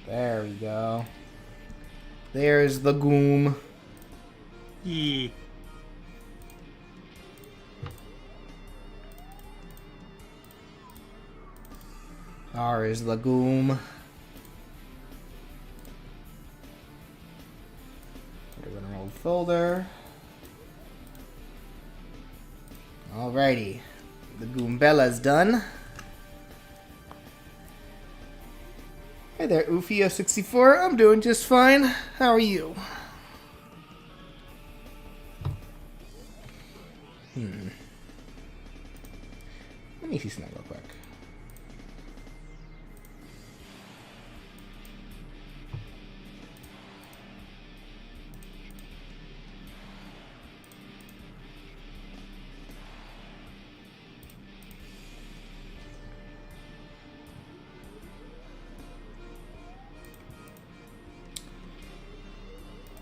There we go. There's the goom. Yee. R is the goom. Put it in our old folder. Alrighty. The Goombella's done. Hey there, Ufio64. I'm doing just fine. How are you? Let me see something real quick.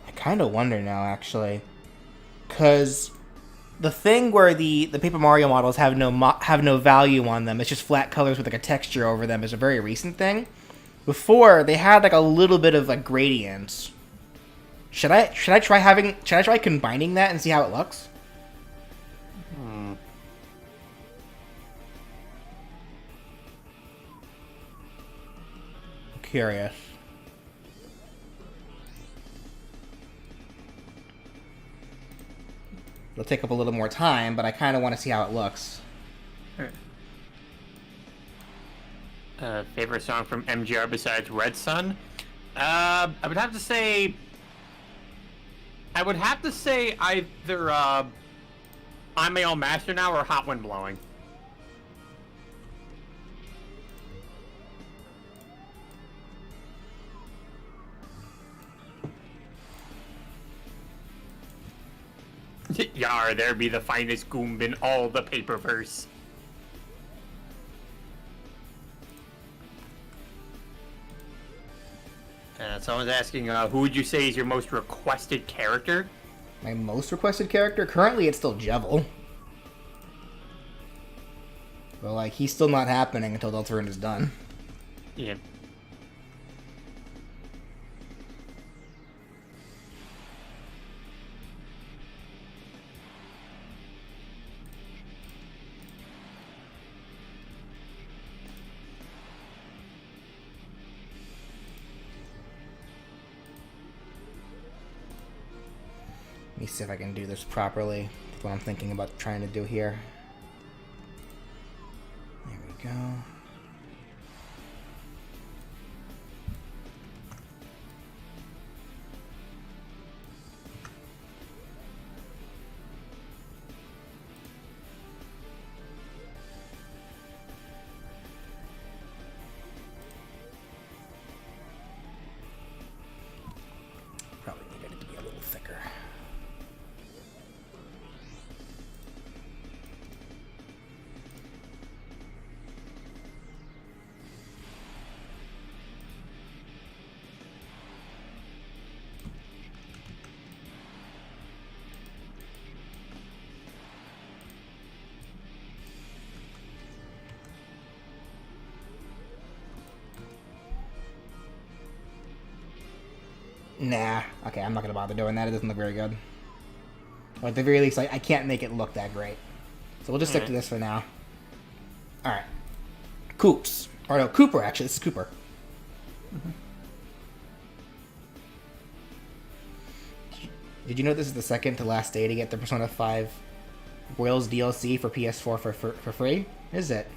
I kind of wonder now, actually, because the thing where the Paper Mario models have no value on them, it's just flat colors with like a texture over them, is a very recent thing. Before they had like a little bit of like gradients. Should I try combining that and see how it looks? Hmm. I'm curious. It'll take up a little more time, but I kind of want to see how it looks. Favorite song from MGR besides Red Sun? I would have to say either I'm My Own Master Now or Hot Wind Blowing. Yar, there be the finest goomb in all the paperverse. Someone's asking, Who would you say is your most requested character? My most requested character? Currently, it's still Jevil. But, like, he's still not happening until Deltarune is done. Yeah. Let me see if I can do this properly. That's what I'm thinking about trying to do here. There we go. Probably needed it to be a little thicker. Nah. Okay, I'm not gonna bother doing that. It doesn't look very good. Or at the very least, I can't make it look that great. So we'll just stick to this for now. Alright. Coops. Or no, Cooper, actually. This is Cooper. Did you know this is the second to last day to get the Persona 5 Royals DLC for PS4 for free? Is it?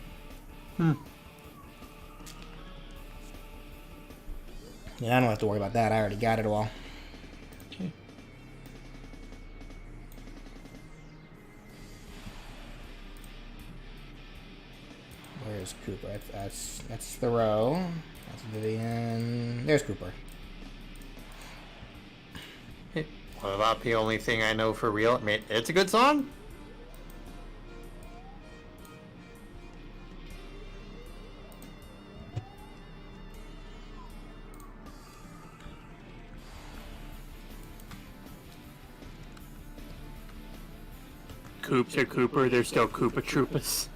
Yeah, I don't have to worry about that. I already got it all. Okay. Where's Cooper? That's Thoreau. That's Vivian. There's Cooper. What about the only thing I know for real? I mean, it's a good song. Coops or Cooper, they're still Koopa Troopas.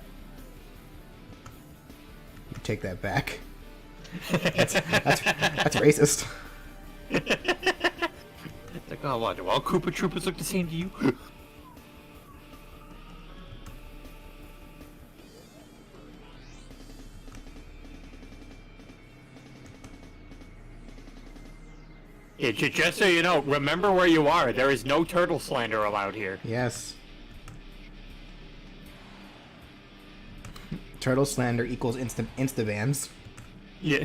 Take that back. That's racist. It's like, oh, what? Do all Koopa Troopas look the same to you? Yeah, just so you know, remember where you are. There is no turtle slander allowed here. Yes. Turtle slander equals insta bans. Yeah.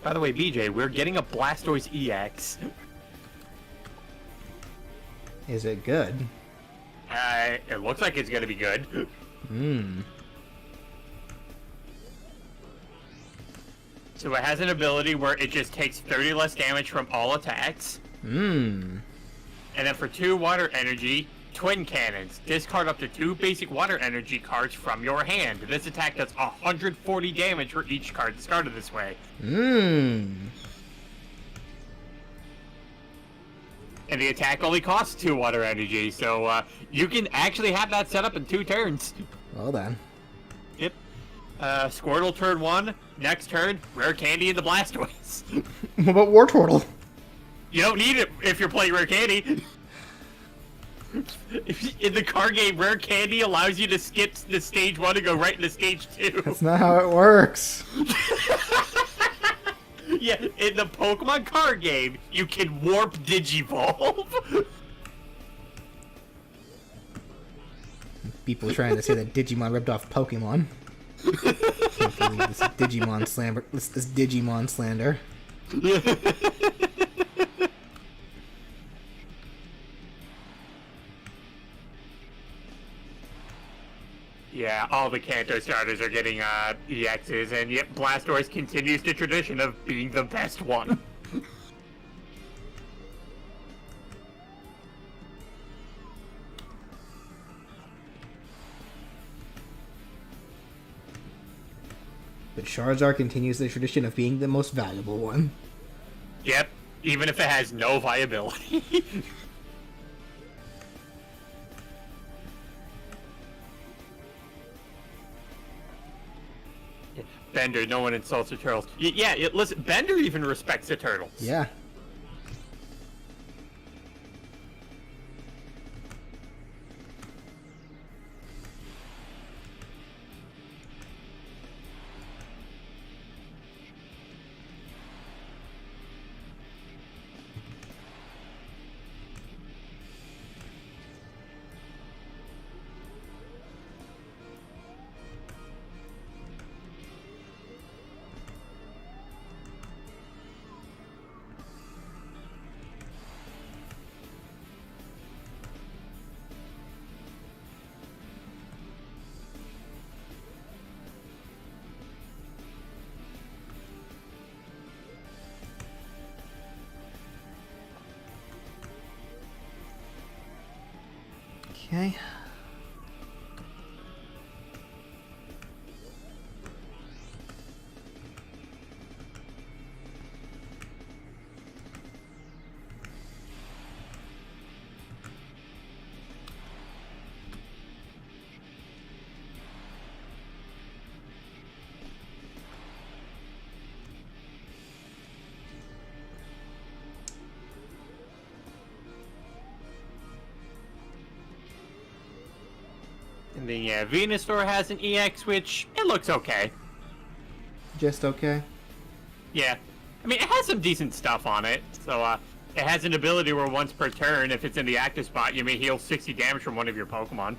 By the way, BJ, we're getting a Blastoise EX. Is it good? It looks like it's gonna be good. So it has an ability where it just takes 30 less damage from all attacks. And then for 2 water energy, Twin Cannons. Discard up to 2 basic water energy cards from your hand. This attack does 140 damage for each card discarded this way. And the attack only costs 2 water energy, so you can actually have that set up in 2 turns. Well then. Yep. Squirtle turn 1. Next turn, Rare Candy in the Blastoise. What about Wartortle? You don't need it if you're playing Rare Candy. In the card game, Rare Candy allows you to skip the stage 1 and go right into stage 2. That's not how it works. Yeah, in the Pokemon card game, you can warp Digivolve. People trying to say that Digimon ripped off Pokemon. Can't believe this Digimon slander. This Digimon slander. Yeah, all the Kanto starters are getting EXs, and yet Blastoise continues the tradition of being the best one. But Charizard continues the tradition of being the most valuable one. Yep, even if it has no viability. Bender, no one insults the turtles. Listen, Bender even respects the turtles. Yeah. Okay. And the Venusaur has an EX, which it looks okay. Just okay. Yeah. I mean, it has some decent stuff on it. So, it has an ability where once per turn, if it's in the active spot, you may heal 60 damage from one of your Pokemon.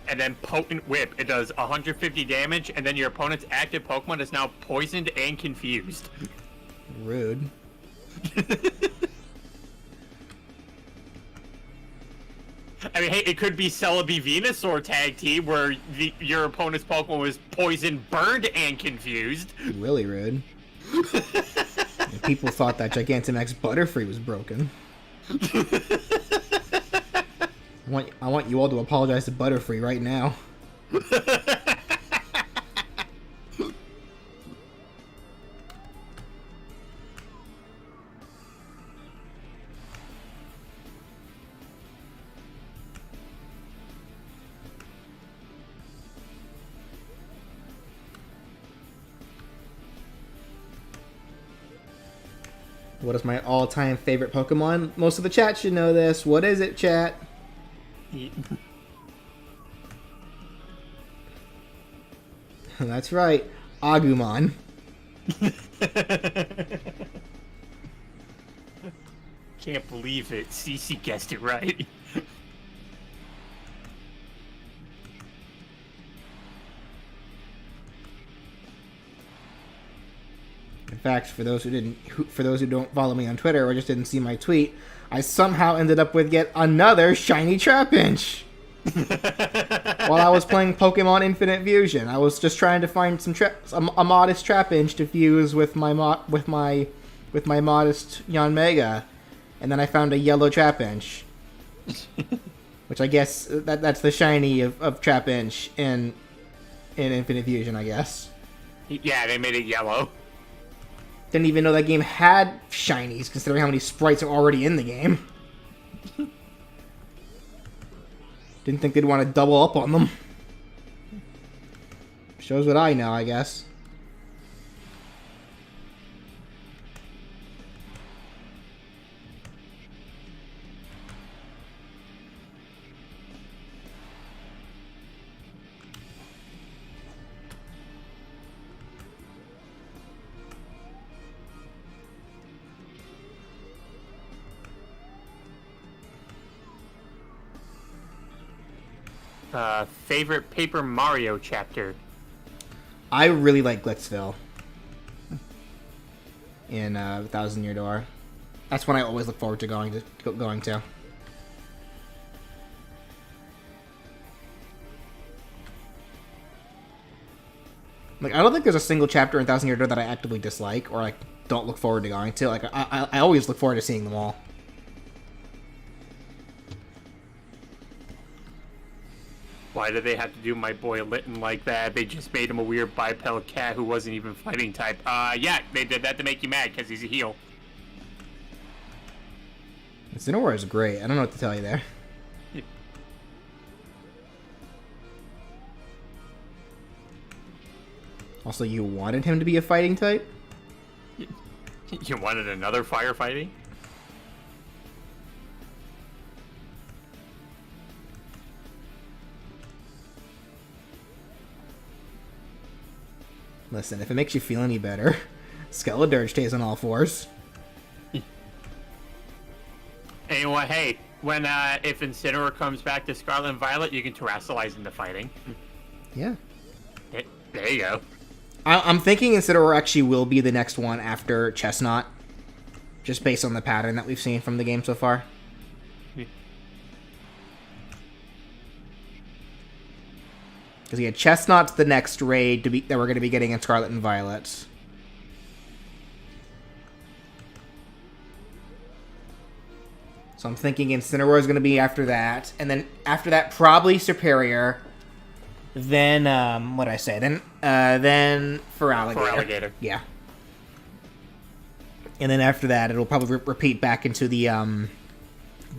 And then Potent Whip, it does 150 damage, and then your opponent's active Pokemon is now poisoned and confused. Rude. I mean, hey, it could be Celebi Venusaur tag team where your opponent's Pokemon was poisoned, burned, and confused. Really rude. And people thought that Gigantamax Butterfree was broken. I want you all to apologize to Butterfree right now. What is my all-time favorite Pokemon? Most of the chat should know this. What is it, chat? That's right, Agumon. Can't believe it. Cece guessed it right. fact, for those who don't follow me on Twitter or just didn't see my tweet, I somehow ended up with yet another shiny Trapinch. While I was playing Pokemon Infinite Fusion, I was just trying to find a modest Trapinch to fuse with my modest Yanmega, and then I found a yellow Trapinch, which I guess that's the shiny of Trapinch in Infinite Fusion, I guess. Yeah, they made it yellow. Didn't even know that game had shinies, considering how many sprites are already in the game. Didn't think they'd want to double up on them. Shows what I know, I guess. Favorite Paper Mario chapter? I really like Glitzville in Thousand Year Door. That's one I always look forward to going to. Like, I don't think there's a single chapter in Thousand Year Door that I actively dislike or like don't look forward to going to. Like, I always look forward to seeing them all. Why did they have to do my boy Litten like that? They just made him a weird bipedal cat who wasn't even fighting type. Yeah, they did that to make you mad because he's a heel. Incineroar is great. I don't know what to tell you there. Also, you wanted him to be a fighting type? You wanted another firefighting? Listen, if it makes you feel any better, Skeledirge stays on all fours. Anyway, hey, when if Incineroar comes back to Scarlet and Violet, you can terrestrialize into fighting. Yeah. There you go. I'm thinking Incineroar actually will be the next one after Chestnut, just based on the pattern that we've seen from the game so far. Because yeah, Chestnut's the next raid that we're going to be getting in Scarlet and Violet. So I'm thinking Incineroar is going to be after that, and then after that probably Superior. Then what did I say? Then Feraligatr. Feraligatr. Yeah. And then after that, it'll probably repeat back into the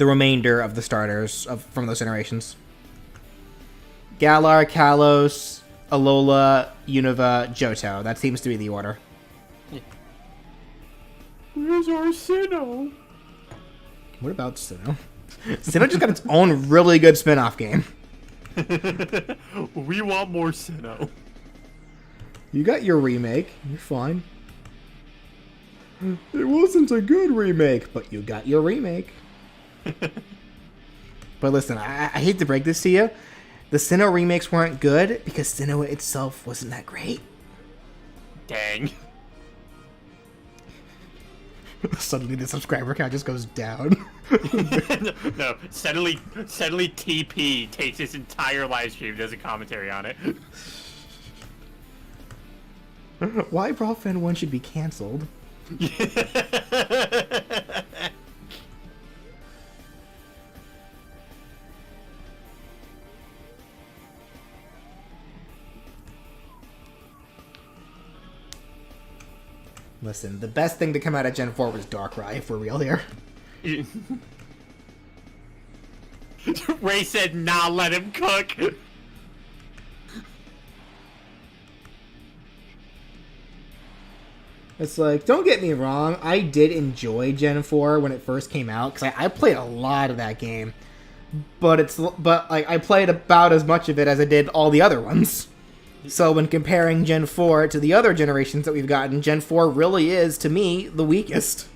remainder of the starters from those generations. Galar, Kalos, Alola, Unova, Johto. That seems to be the order. Where's our Sinnoh? What about Sinnoh? Sinnoh just got its own really good spin-off game. We want more Sinnoh. You got your remake. You're fine. It wasn't a good remake, but you got your remake. But listen, I hate to break this to you. The Sinnoh remakes weren't good because Sinnoh itself wasn't that great. Dang. Suddenly the subscriber count just goes down. No, suddenly TP takes his entire live stream, does a commentary on it. Why Brawl Fan 1 should be cancelled. Listen, the best thing to come out of Gen 4 was Darkrai, if we're real here. Ray said, nah, let him cook. It's like, don't get me wrong, I did enjoy Gen 4 when it first came out, because I played a lot of that game. But I played about as much of it as I did all the other ones. So when comparing Gen 4 to the other generations that we've gotten, Gen 4 really is, to me, the weakest.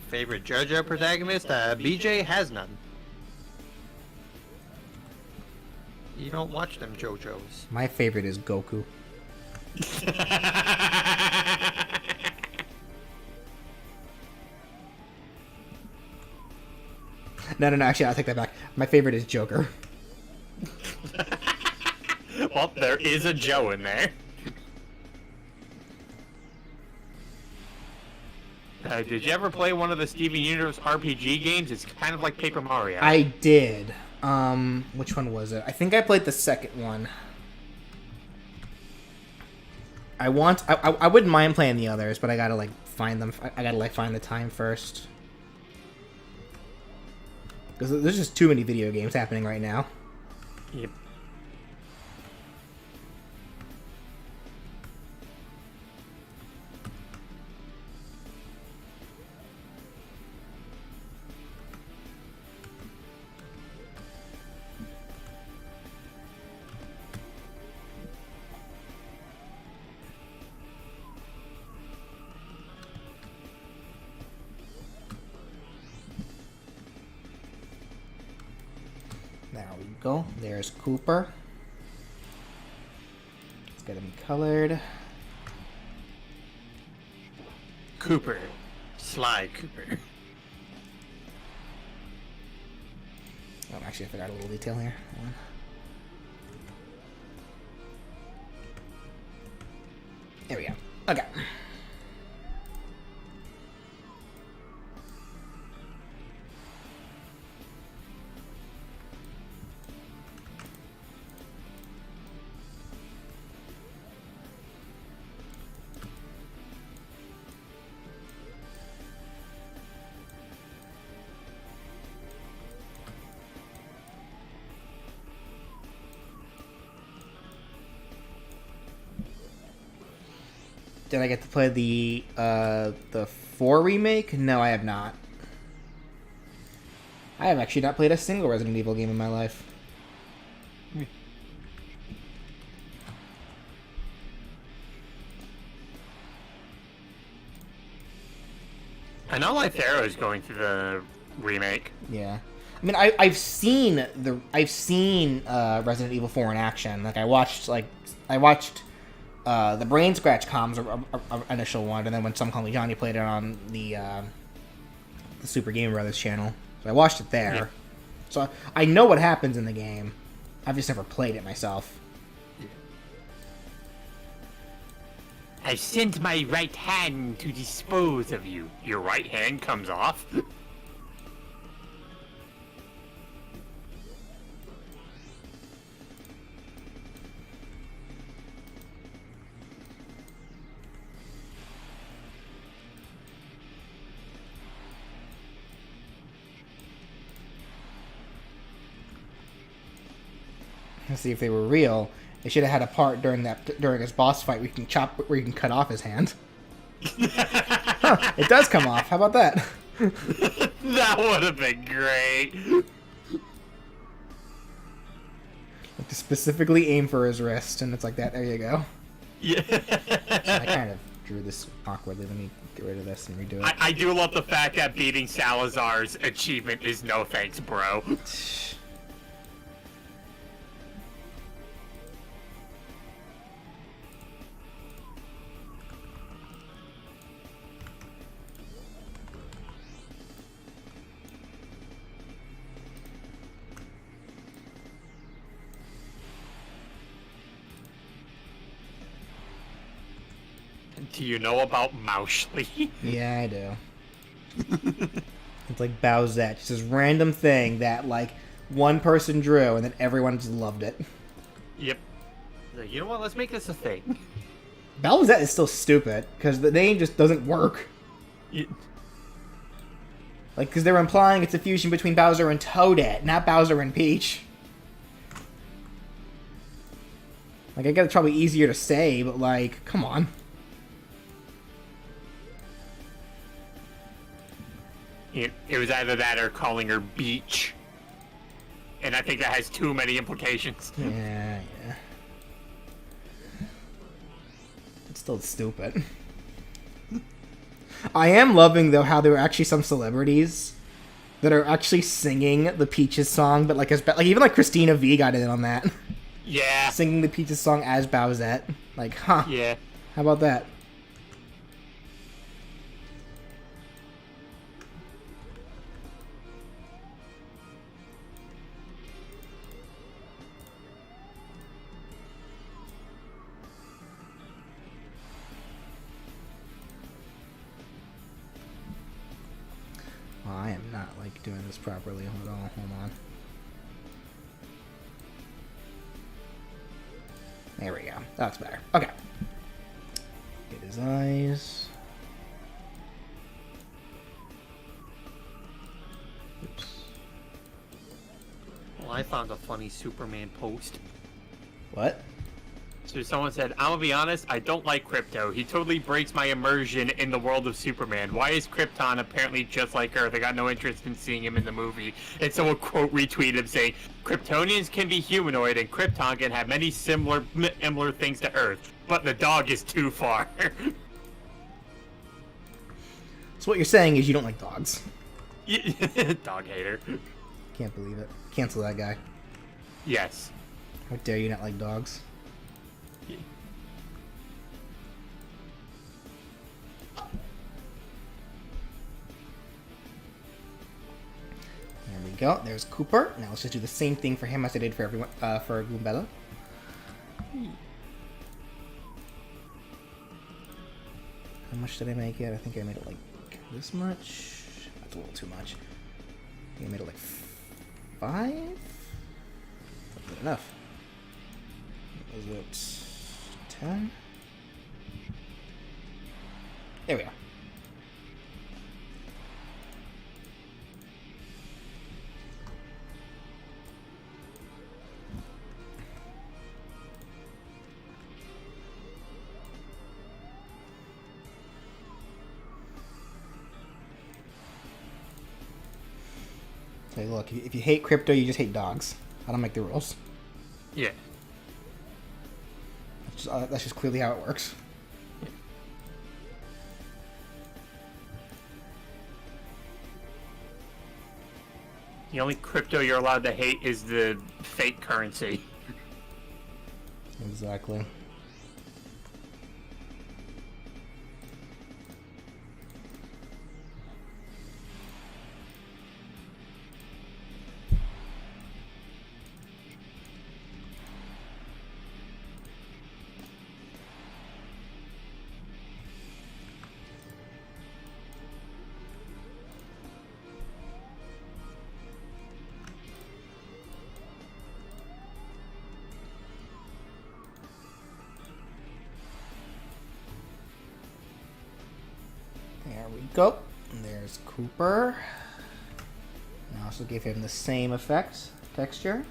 Favorite JoJo protagonist? BJ has none. You don't watch them JoJos. My favorite is Goku. No. Actually, I'll take that back. My favorite is Joker. Well, there is a Joe in there. Did you ever play one of the Steven Universe RPG games? It's kind of like Paper Mario. I did. Which one was it? I think I played the second one. I wouldn't mind playing the others, but I gotta like find them. I gotta like find the time first. Because there's just too many video games happening right now. Yep. There we go. There's Cooper. It's gotta be colored. Cooper. Sly Cooper. Oh, actually, I forgot a little detail here. Hold on. There we go. Okay. Did I get to play the 4 remake? No, I have not. I have actually not played a single Resident Evil game in my life. I know Lythera is going through the remake. Yeah, I mean, I've seen Resident Evil 4 in action. Like I watched the Brain Scratch comms initial one, and then when Some Call Me Johnny played it on the Super Game Brothers channel, so I watched it there. Yeah. So I know what happens in the game. I've just never played it myself. I sent my right hand to dispose of you. Your right hand comes off? Let's see if they were real. They should have had a part during his boss fight where you can cut off his hand. Huh, it does come off. How about that? That would have been great. Like to specifically aim for his wrist, and it's like that. There you go. Yeah. I kind of drew this awkwardly. Let me get rid of this and redo it. I do love the fact that beating Salazar's achievement is no thanks, bro. Do you know about Moushly? Yeah, I do. It's like Bowsette. It's this random thing that, like, one person drew, and then everyone just loved it. Yep. Like, you know what? Let's make this a thing. Bowsette is still stupid, because the name just doesn't work. Like, because they're implying it's a fusion between Bowser and Toadette, not Bowser and Peach. Like, I get it's probably easier to say, but, like, come on. It was either that or calling her Beach. And I think that has too many implications. Yeah. It's still stupid. I am loving, though, how there are actually some celebrities that are actually singing the Peaches song, but like even like Christina V got in on that. Yeah. Singing the Peaches song as Bowsette. Like, huh? Yeah. How about that? Well, I am not like doing this properly. Hold on. There we go. That's better. Okay. Get his eyes. Oops. Well, I found a funny Superman post. What? So someone said, I'm gonna be honest, I don't like Krypto. He totally breaks my immersion in the world of Superman. Why is Krypton apparently just like Earth? I got no interest in seeing him in the movie. And someone quote retweeted him saying, Kryptonians can be humanoid and Krypton can have many similar things to Earth, but the dog is too far. So what you're saying is you don't like dogs. Dog hater. Can't believe it. Cancel that guy. Yes. How dare you not like dogs? There we go. There's Cooper. Now let's just do the same thing for him as I did for everyone. For Goombella. How much did I make it? I think I made it like this much. That's a little too much. I think I made it like 5. That's good enough. Is it 10? There we go. Hey, look, if you hate crypto, you just hate dogs. I don't make the rules. Yeah. That's just clearly how it works. The only crypto you're allowed to hate is the fake currency. Exactly. There we go. And there's Cooper. And I also gave him the same effect, texture.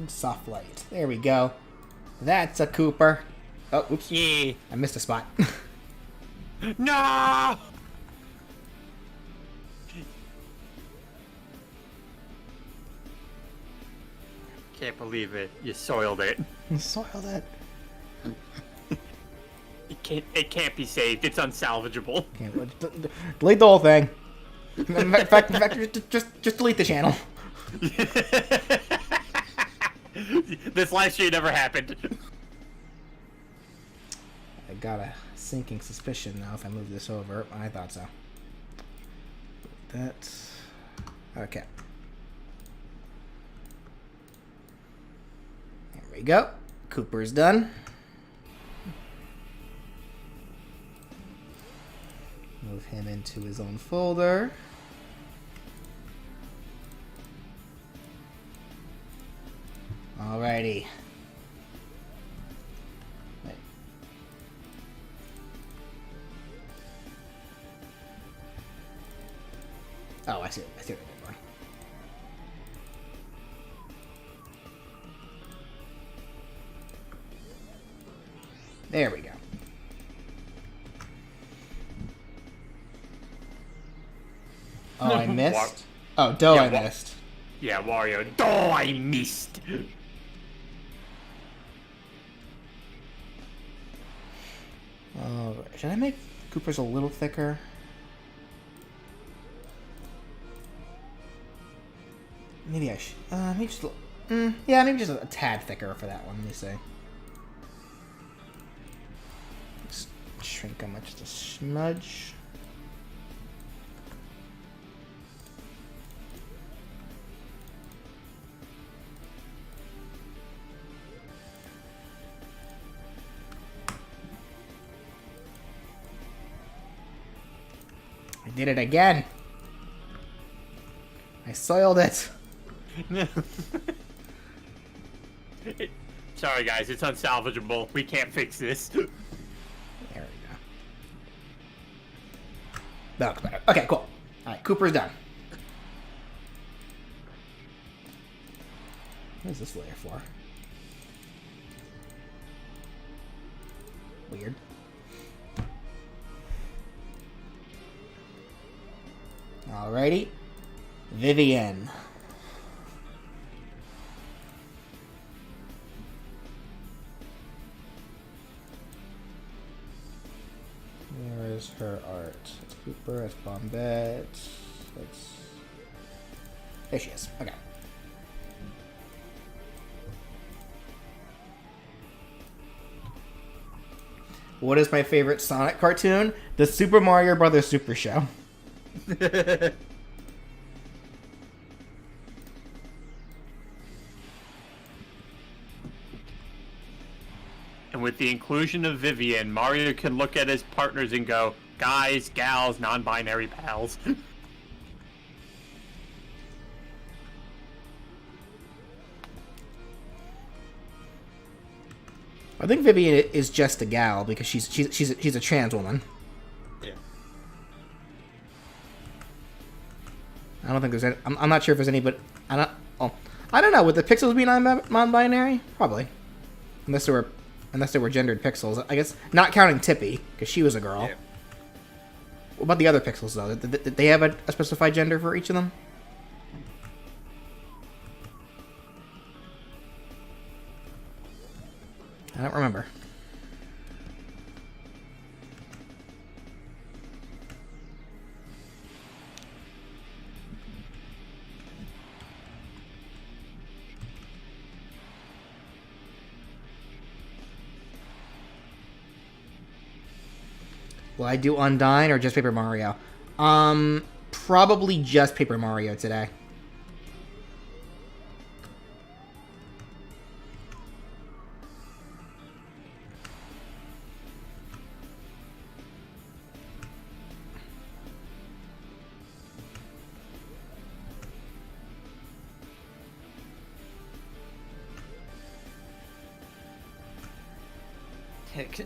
Soft light. There we go. That's a Cooper. Oh, oops. Yeah. I missed a spot. No! Can't believe it. You soiled it. Soiled it. It can't be saved. It's unsalvageable. Delete the whole thing. In fact, just delete the channel. This live stream never happened. I got a sinking suspicion now if I move this over. I thought so. That's okay. There we go. Cooper's done. Move him into his own folder. Alrighty. Wait. see what I did wrong. There we go. Oh, I missed? Oh, dough I missed. Yeah, Wario. Oh, I missed. Alright, should I make Koopa's a little thicker? Maybe I should. Maybe just yeah, maybe just a tad thicker for that one. Let me see. Let's shrink them just a smudge. I did it again. I soiled it. Sorry, guys. It's unsalvageable. We can't fix this. There we go. That looks better. Okay, cool. Alright, Cooper's done. What is this layer for? Weird. Alrighty. Vivian. Where is her art? It's Cooper, it's Bombette. It's... There she is. Okay. What is my favorite Sonic cartoon? The Super Mario Brothers Super Show. And with the inclusion of Vivian, Mario can look at his partners and go, guys, gals, non-binary pals. I think Vivian is just a gal because she's a trans woman. Yeah. I don't think there's any. I'm not sure if there's any, but I don't know. Would the pixels be non-binary? Probably, unless they were gendered pixels. I guess not counting Tippy because she was a girl. Yeah. What about the other pixels though? Did they have a specified gender for each of them? I don't remember. Will I do Undyne or just Paper Mario? Probably just Paper Mario today.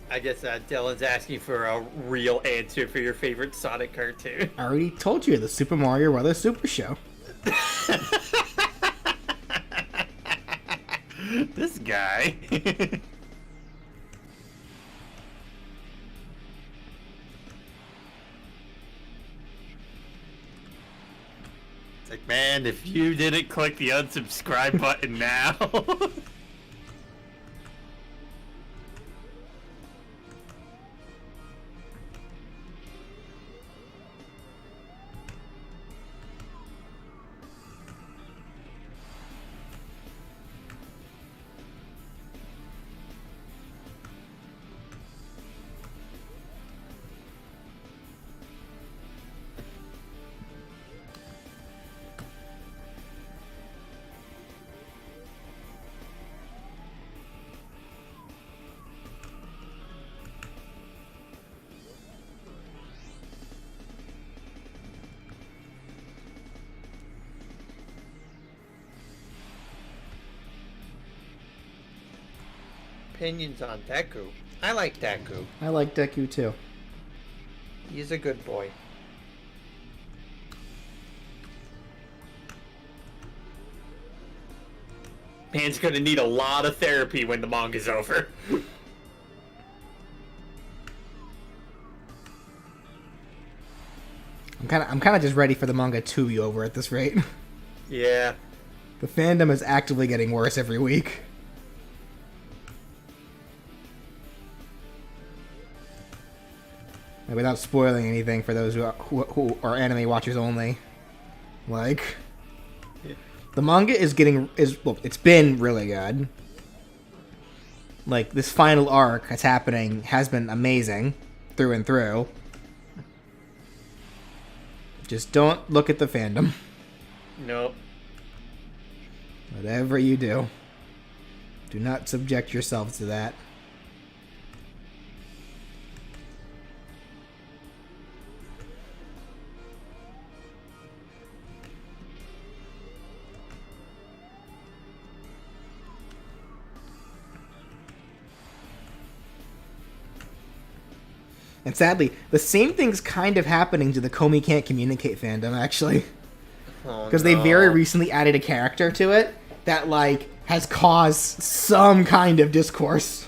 I guess Dylan's asking for a real answer for your favorite Sonic cartoon. I already told you, the Super Mario Brothers Super Show. This guy. It's like, man, if you didn't click the unsubscribe button now. Opinions on Deku. I like Deku. I like Deku too. He's a good boy. Man's gonna need a lot of therapy when the manga's over. I'm kind of just ready for the manga to be over at this rate. Yeah. The fandom is actively getting worse every week. Like, without spoiling anything for those who are anime watchers only, like, the manga is well, it's been really good. Like, this final arc that's happening has been amazing through and through. Just don't look at the fandom. Nope. Whatever you do, do not subject yourselves to that. And sadly, the same thing's kind of happening to the Komi Can't Communicate fandom, actually. Because they very recently added a character to it that, like, has caused some kind of discourse.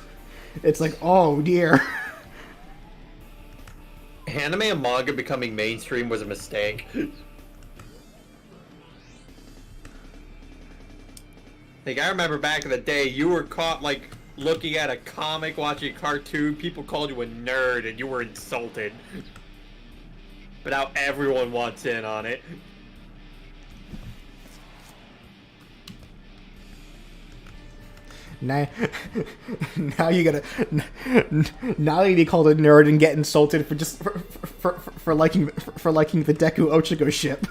It's like, oh dear. Anime and manga becoming mainstream was a mistake. Like, I remember back in the day, you were caught, like, looking at a comic, watching a cartoon, people called you a nerd, and you were insulted. But now everyone wants in on it. Now you gotta now you be called a nerd and get insulted for just for liking the Deku Ochako ship.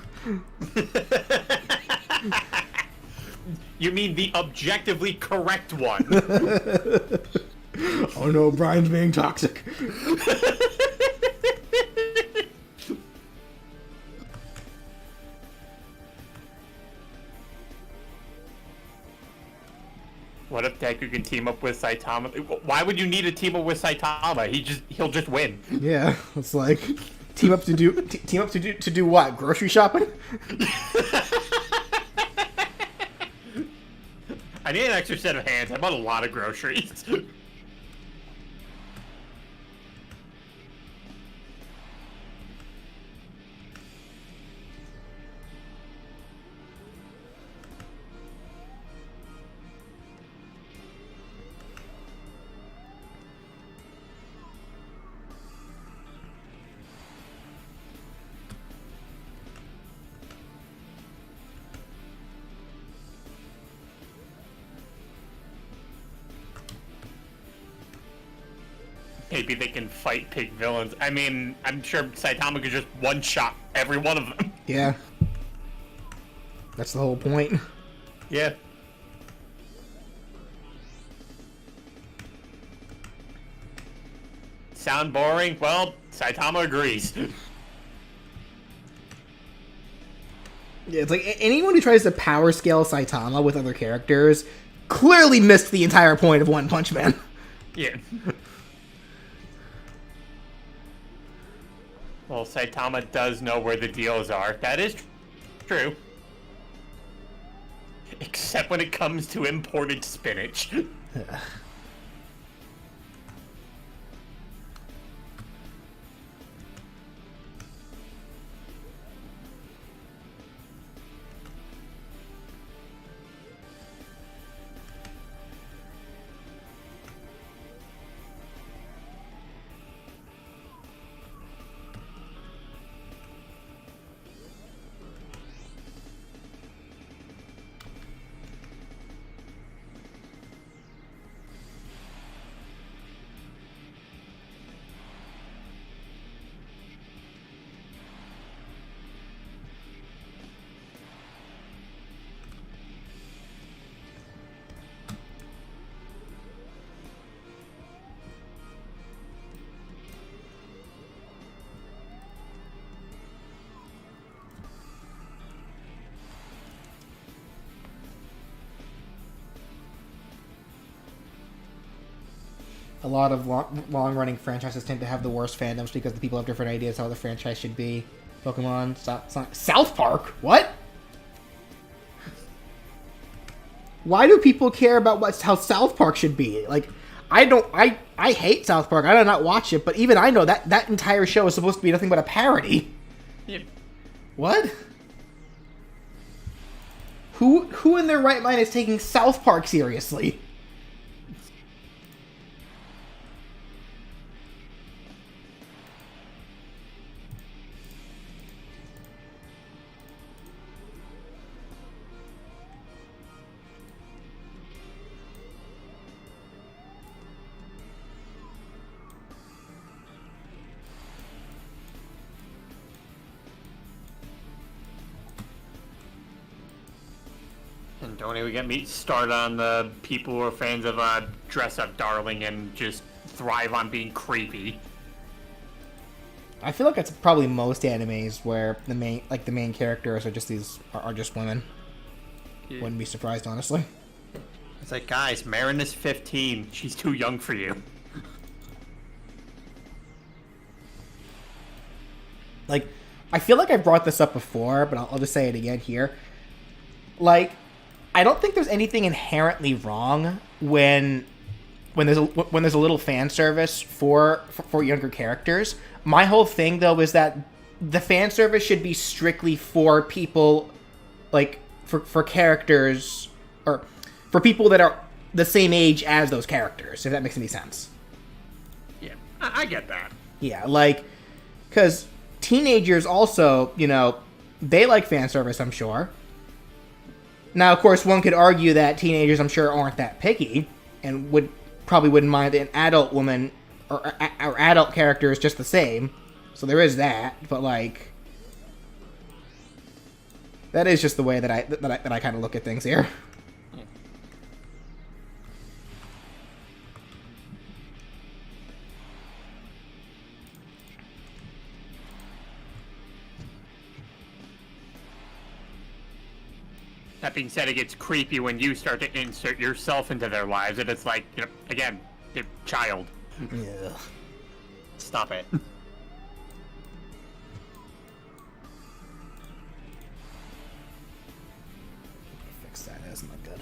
You mean the objectively correct one? Oh no, Brian's being toxic. What if Deku can team up with Saitama? Why would you need to team up with Saitama? He'll just win. Yeah, it's like team up to do what? Grocery shopping? I need an extra set of hands. I bought a lot of groceries. Maybe they can fight pig villains. I mean, I'm sure Saitama could just one-shot every one of them. Yeah. That's the whole point. Yeah. Sound boring? Well, Saitama agrees. Yeah, it's like anyone who tries to power scale Saitama with other characters clearly missed the entire point of One Punch Man. Yeah. Well, Saitama does know where the deals are. That is true. Except when it comes to imported spinach. A lot of long-running franchises tend to have the worst fandoms because the people have different ideas how the franchise should be. Pokemon, South Park? What? why do people care about how South Park should be? Like, I hate South Park. I do not watch it, but even I know that entire show is supposed to be nothing but a parody. Yeah. What? Who in their right mind is taking South Park seriously? And don't even get me started on the people who are fans of Dress Up Darling and just thrive on being creepy. I feel like that's probably most animes where the main characters are just women. Yeah. Wouldn't be surprised, honestly. It's like, guys, Marin is 15. She's too young for you. Like, I feel like I brought this up before, but I'll just say it again here. Like, I don't think there's anything inherently wrong when there's a little fan service for younger characters. My whole thing though is that the fan service should be strictly for people, like for characters or for people that are the same age as those characters. If that makes any sense. Yeah, I get that. Yeah, like, because teenagers also, they like fan service, I'm sure. Now, of course, one could argue that teenagers, I'm sure, aren't that picky and probably wouldn't mind an adult woman or adult characters just the same. So there is that, but like, that is just the way that I kind of look at things here. That being said, it gets creepy when you start to insert yourself into their lives, and it's like, again, they're child. Yeah. Stop it. Fix that. That's not good.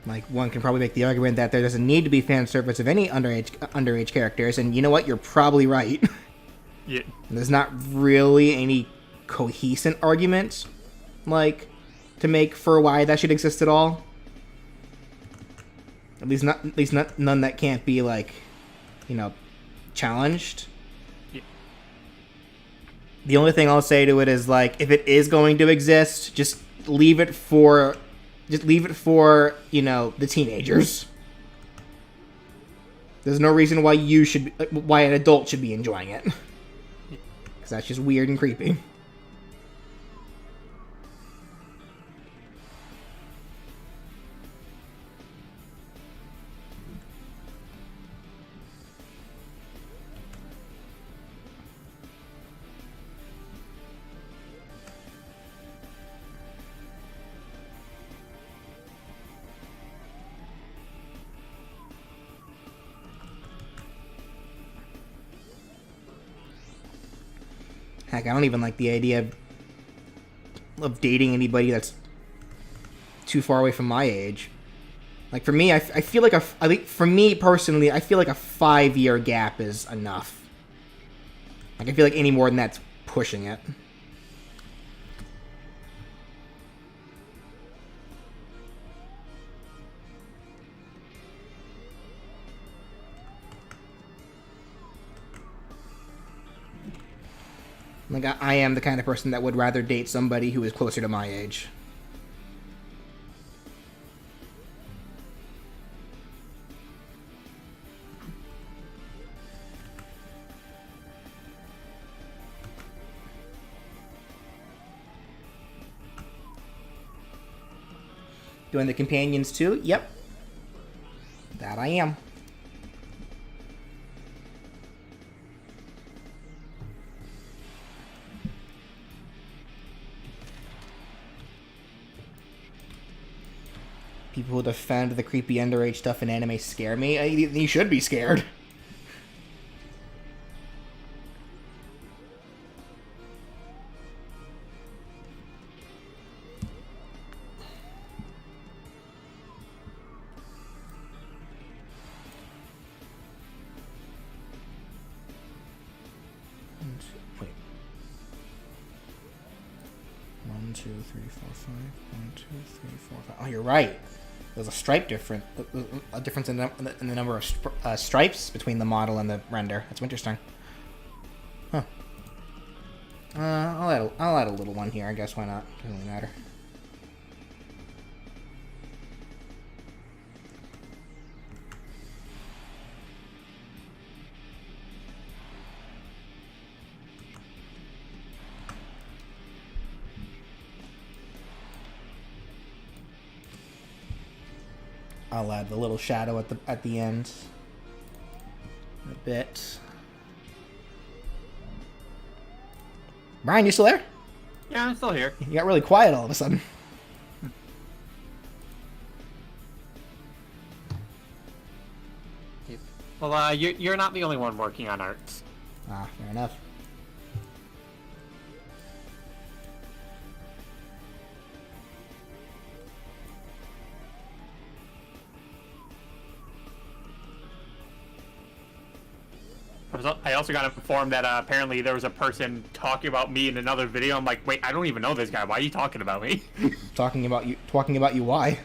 Like, one can probably make the argument that there doesn't need to be fan service of any underage characters, and you know what? You're probably right. Yeah. There's not really any cohesive argument, like, to make for why that should exist at all. At least not none that can't be, like, challenged. Yeah. The only thing I'll say to it is, like, if it is going to exist, just leave it for the teenagers. There's no reason why why an adult should be enjoying it. Because that's just weird and creepy. Heck, I don't even like the idea of dating anybody that's too far away from my age. Like, for me, I feel like for me personally, I feel like a 5-year gap is enough. Like, I feel like any more than that's pushing it. Like, I am the kind of person that would rather date somebody who is closer to my age. Doing the companions too? Yep. That I am. People who defend the creepy underage stuff in anime scare me. You should be scared. 1, 2, 3, 4, 5. 1, 2, 3, 4, 5. Oh, you're right. There's a stripe difference. A difference in the number of stripes between the model and the render. That's interesting. Huh. I'll add a little one here. I guess why not? Doesn't really matter. I'll add the little shadow at the end. A bit. Brian, you still there? Yeah, I'm still here. You got really quiet all of a sudden. Well, you're not the only one working on arts. Ah, fair enough. I also got informed that apparently there was a person talking about me in another video. I'm like, wait, I don't even know this guy. Why are you talking about me? Talking about you. Why?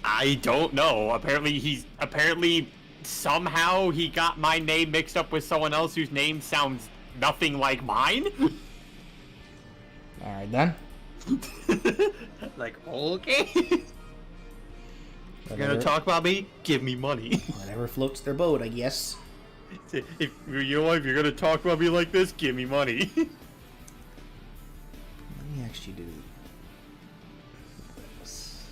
I don't know. Apparently somehow he got my name mixed up with someone else whose name sounds nothing like mine. All right then. Like, okay. You're gonna talk about me? Give me money. Whatever floats their boat, I guess. If you're gonna talk about me like this, give me money. Let me actually do this.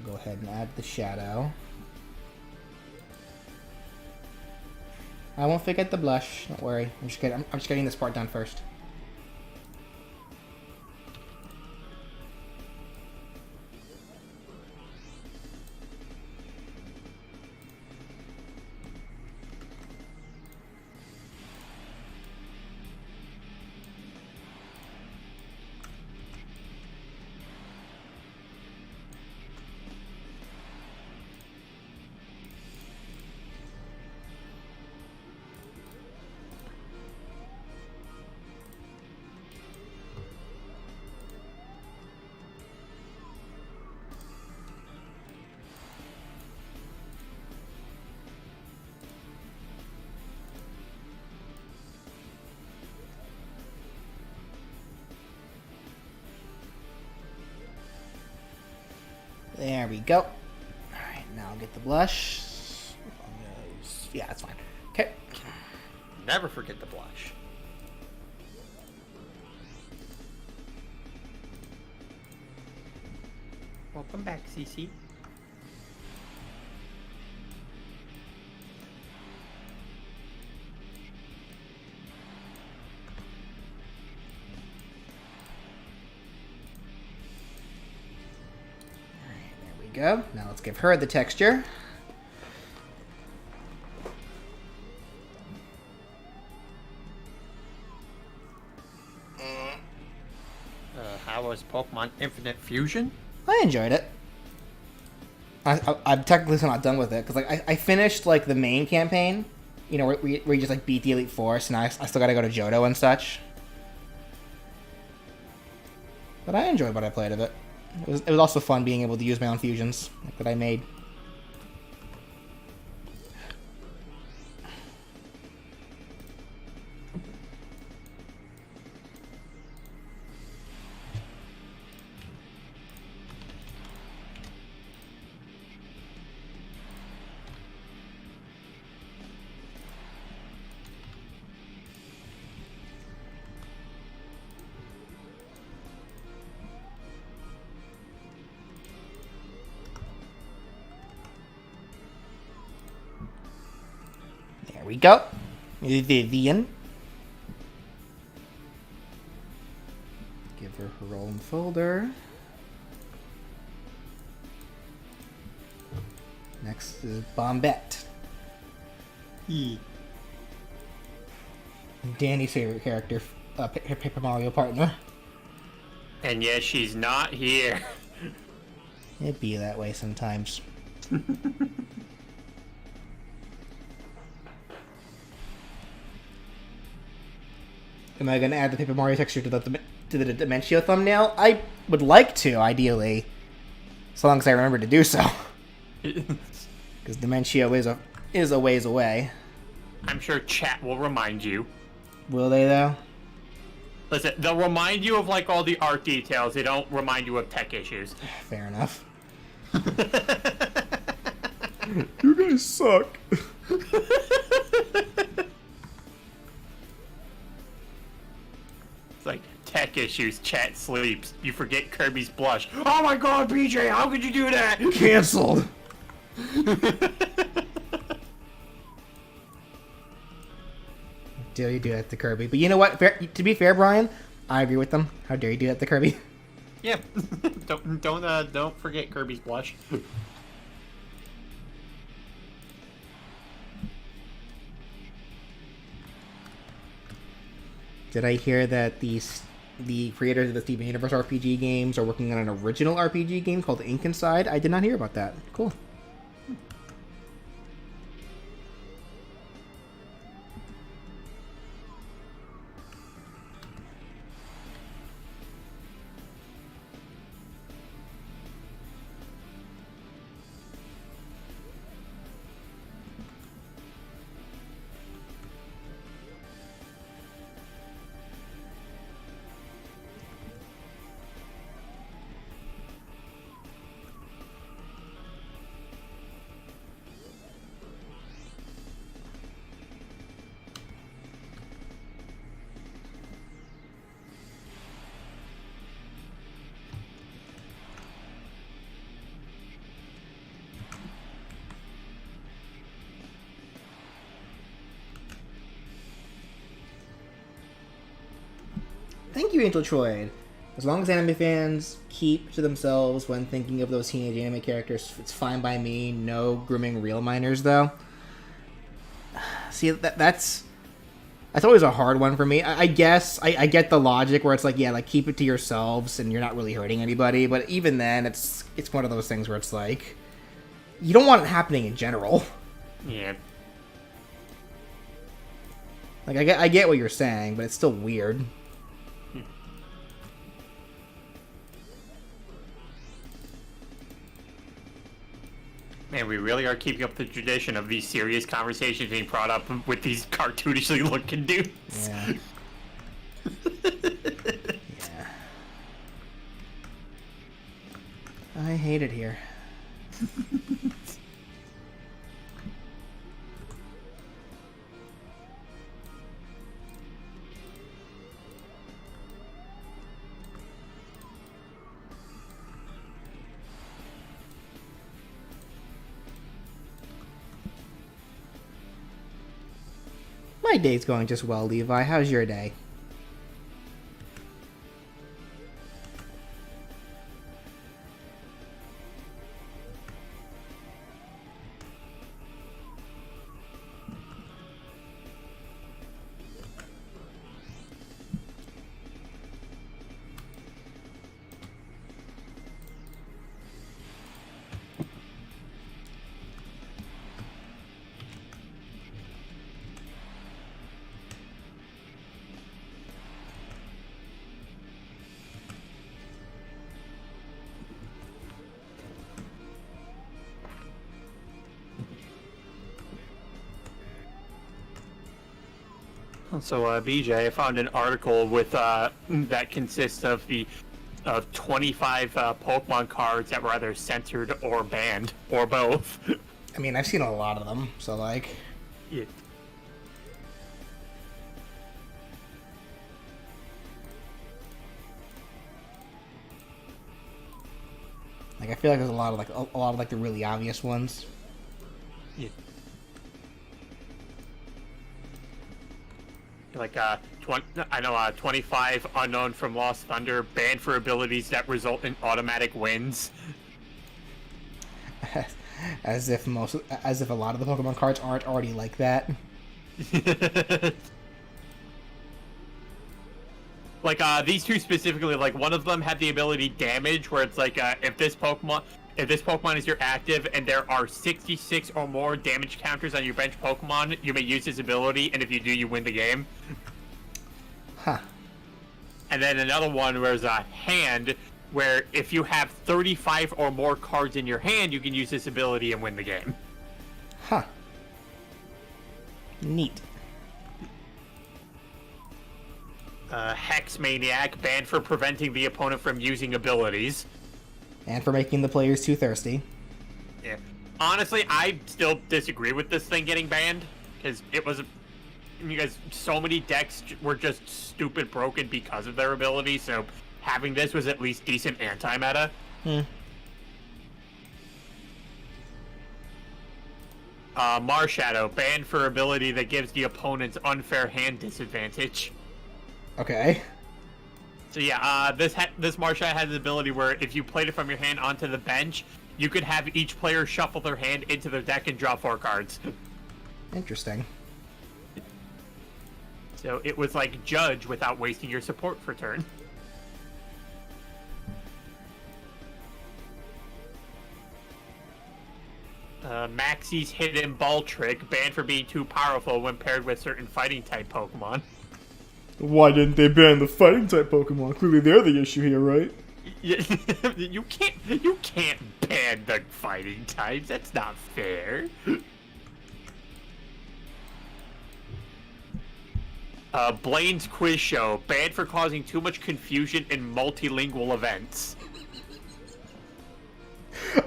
Go ahead and add the shadow. I won't forget the blush. Don't worry. I'm just getting this part done first. There we go. Alright, now I'll get the blush. Yeah, that's fine. Okay. Never forget the blush. Welcome back, CC. Go. Now let's give her the texture. How was Pokemon Infinite Fusion? I enjoyed it. I'm technically still not done with it because like I finished like the main campaign, you know, where you just like beat the Elite Force, and I still got to go to Johto and such. But I enjoyed what I played of it. It was also fun being able to use my own fusions like, that I made. There we go. Vivian. Give her her own folder. Next is Bombette. Danny's favorite character, Paper Mario partner. And yes, she's not here. It'd be that way sometimes. Am I gonna add the Paper Mario texture to to the Dementio thumbnail? I would like to, ideally, as long as I remember to do so. Because Dementio is a ways away. I'm sure chat will remind you. Will they, though? Listen, they'll remind you of like all the art details. They don't remind you of tech issues. Fair enough. You guys suck. It's like tech issues, chat sleeps. You forget Kirby's blush. Oh my god, BJ, how could you do that? Cancelled. Dare you do that to Kirby? But you know what? To be fair, Brian, I agree with them. How dare you do that to Kirby? Yeah. don't forget Kirby's blush. Did I hear that the creators of the Steven Universe RPG games are working on an original RPG game called Ink Inside? I did not hear about that. Cool. Thank you, Angel Troid. As long as anime fans keep to themselves when thinking of those teenage anime characters, it's fine by me. No grooming real minors, though. See, that's always a hard one for me. I guess I get the logic where it's like, yeah, like keep it to yourselves and you're not really hurting anybody. But even then, it's one of those things where it's like, you don't want it happening in general. Yeah. Like I get what you're saying, but it's still weird. Man, we really are keeping up the tradition of these serious conversations being brought up with these cartoonishly looking dudes. Yeah. Yeah. I hate it here. My day's going just well, Levi. How's your day? So, BJ, I found an article with that consists of the 25 Pokemon cards that were either censored or banned, or both. I mean, I've seen a lot of them, so like... Yeah. Like, I feel like there's a lot of the really obvious ones. Yeah. Like, I know 25 Unknown from Lost Thunder, banned for abilities that result in automatic wins. As if a lot of the Pokemon cards aren't already like that. Like, these two specifically, like, one of them had the ability Damage, where it's like, if this Pokemon is your active and there are 66 or more damage counters on your bench Pokemon, you may use this ability, and if you do, you win the game. Huh. And then another one where there's a hand where if you have 35 or more cards in your hand, you can use this ability and win the game. Huh. Neat. Hex Maniac, banned for preventing the opponent from using abilities. And for making the players too thirsty. Yeah. Honestly, I still disagree with this thing getting banned, because it was... Because so many decks were just stupid broken because of their ability, so having this was at least decent anti-meta. Marshadow, banned for ability that gives the opponents unfair hand disadvantage. Okay. So yeah, this Marshadow has the ability where if you played it from your hand onto the bench, you could have each player shuffle their hand into their deck and draw 4 cards. Interesting. So it was like Judge without wasting your support for turn. Maxie's Hidden Ball Trick, banned for being too powerful when paired with certain fighting type Pokemon. Why didn't they ban the fighting type Pokemon? Clearly they're the issue here, right? You can't ban the fighting types. That's not fair. Blaine's Quiz Show, banned for causing too much confusion in multilingual events.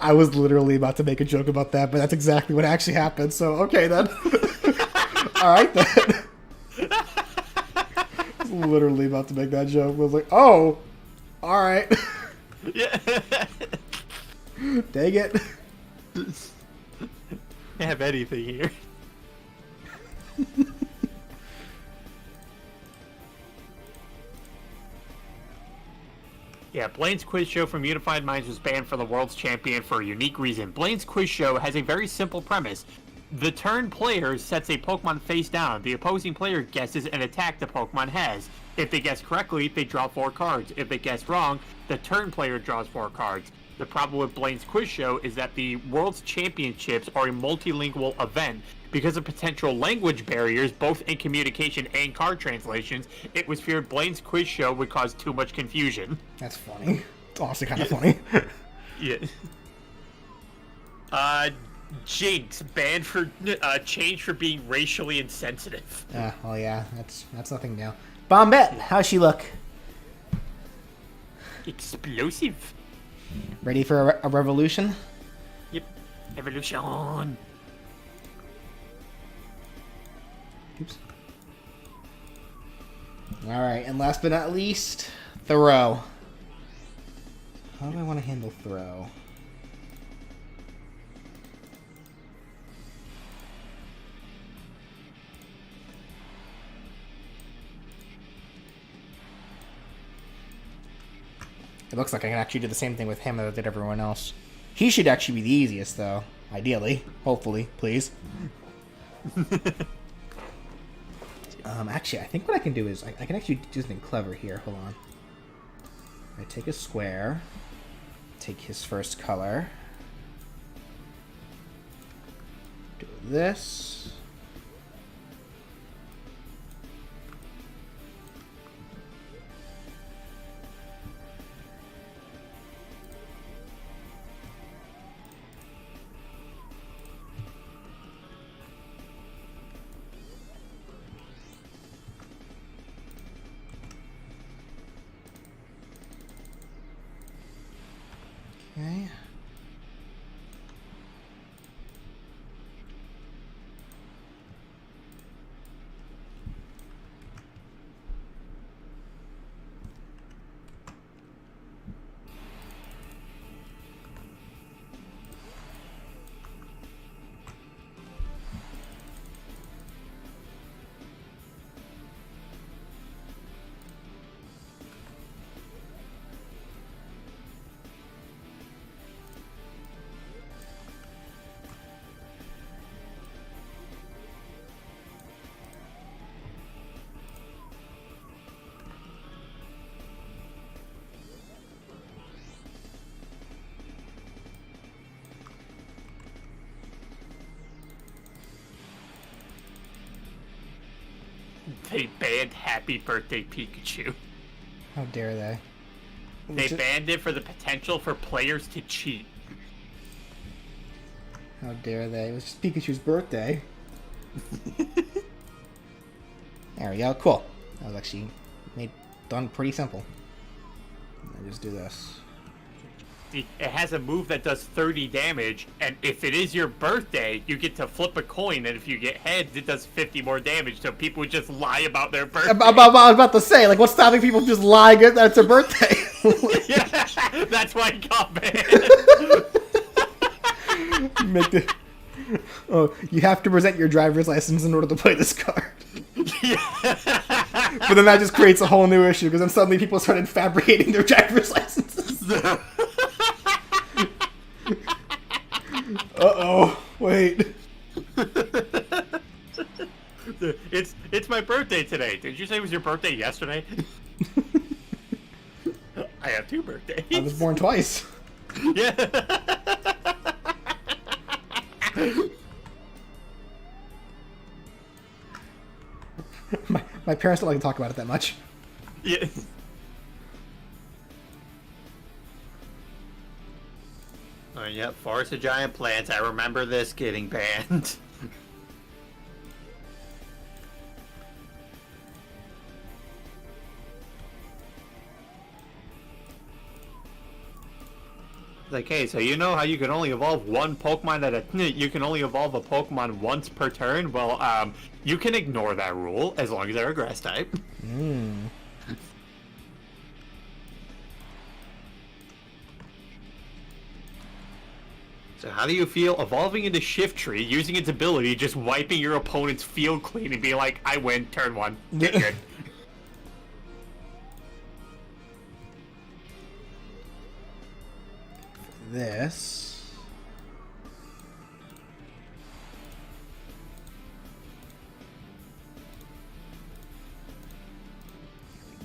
I was literally about to make a joke about that, but that's exactly what actually happened, so okay then. Alright then. I was literally about to make that joke. I was like, oh! Alright. Yeah. Dang it. I have anything here. Yeah, Blaine's Quiz Show from Unified Minds was banned for the World's Champion for a unique reason. Blaine's Quiz Show has a very simple premise. The turn player sets a Pokemon face down. The opposing player guesses an attack the Pokemon has. If they guess correctly, they draw 4 cards. If they guess wrong, the turn player draws 4 cards. The problem with Blaine's Quiz Show is that the World's Championships are a multilingual event. Because of potential language barriers, both in communication and card translations, it was feared Blaine's Quiz Show would cause too much confusion. That's funny. It's honestly kind of funny. Yeah. Jinx, banned for changed for being racially insensitive. Well, yeah, that's nothing new. Bombette, how's she look? Explosive. Ready for a revolution? Yep. Evolution. Oops. Alright, and last but not least, Throw. How do I want to handle Throw? It looks like I can actually do the same thing with him that I did everyone else. He should actually be the easiest, though. Ideally. Hopefully. Please. Actually, I think what I can do is... I can actually do something clever here. Hold on. I take a square. Take his first color. Do this. Okay. They banned Happy Birthday Pikachu. How dare they? They banned it for the potential for players to cheat. How dare they? It was just Pikachu's birthday. There we go. Cool. That was actually done pretty simple. I just do this. See, it has a move that does 30 damage, and if it is your birthday, you get to flip a coin, and if you get heads, it does 50 more damage, so people would just lie about their birthday. I was about to say, like, what's stopping people from just lying that it's their birthday? Yeah, that's why it got banned. Make the... Oh, you have to present your driver's license in order to play this card. But then that just creates a whole new issue, because then suddenly people started fabricating their driver's licenses. Uh-oh. Wait. It's my birthday today. Did you say it was your birthday yesterday? I have 2 birthdays. I was born twice. Yeah. My parents don't like to talk about it that much. Yeah. Oh, yep, Forest of Giant Plants. I remember this getting banned. Like, hey, so you know how you can only evolve one Pokemon you can only evolve a Pokemon once per turn? Well, you can ignore that rule as long as they're a grass type. So how do you feel evolving into Shiftry, using its ability, just wiping your opponent's field clean and being like, I win, turn 1, get good. This.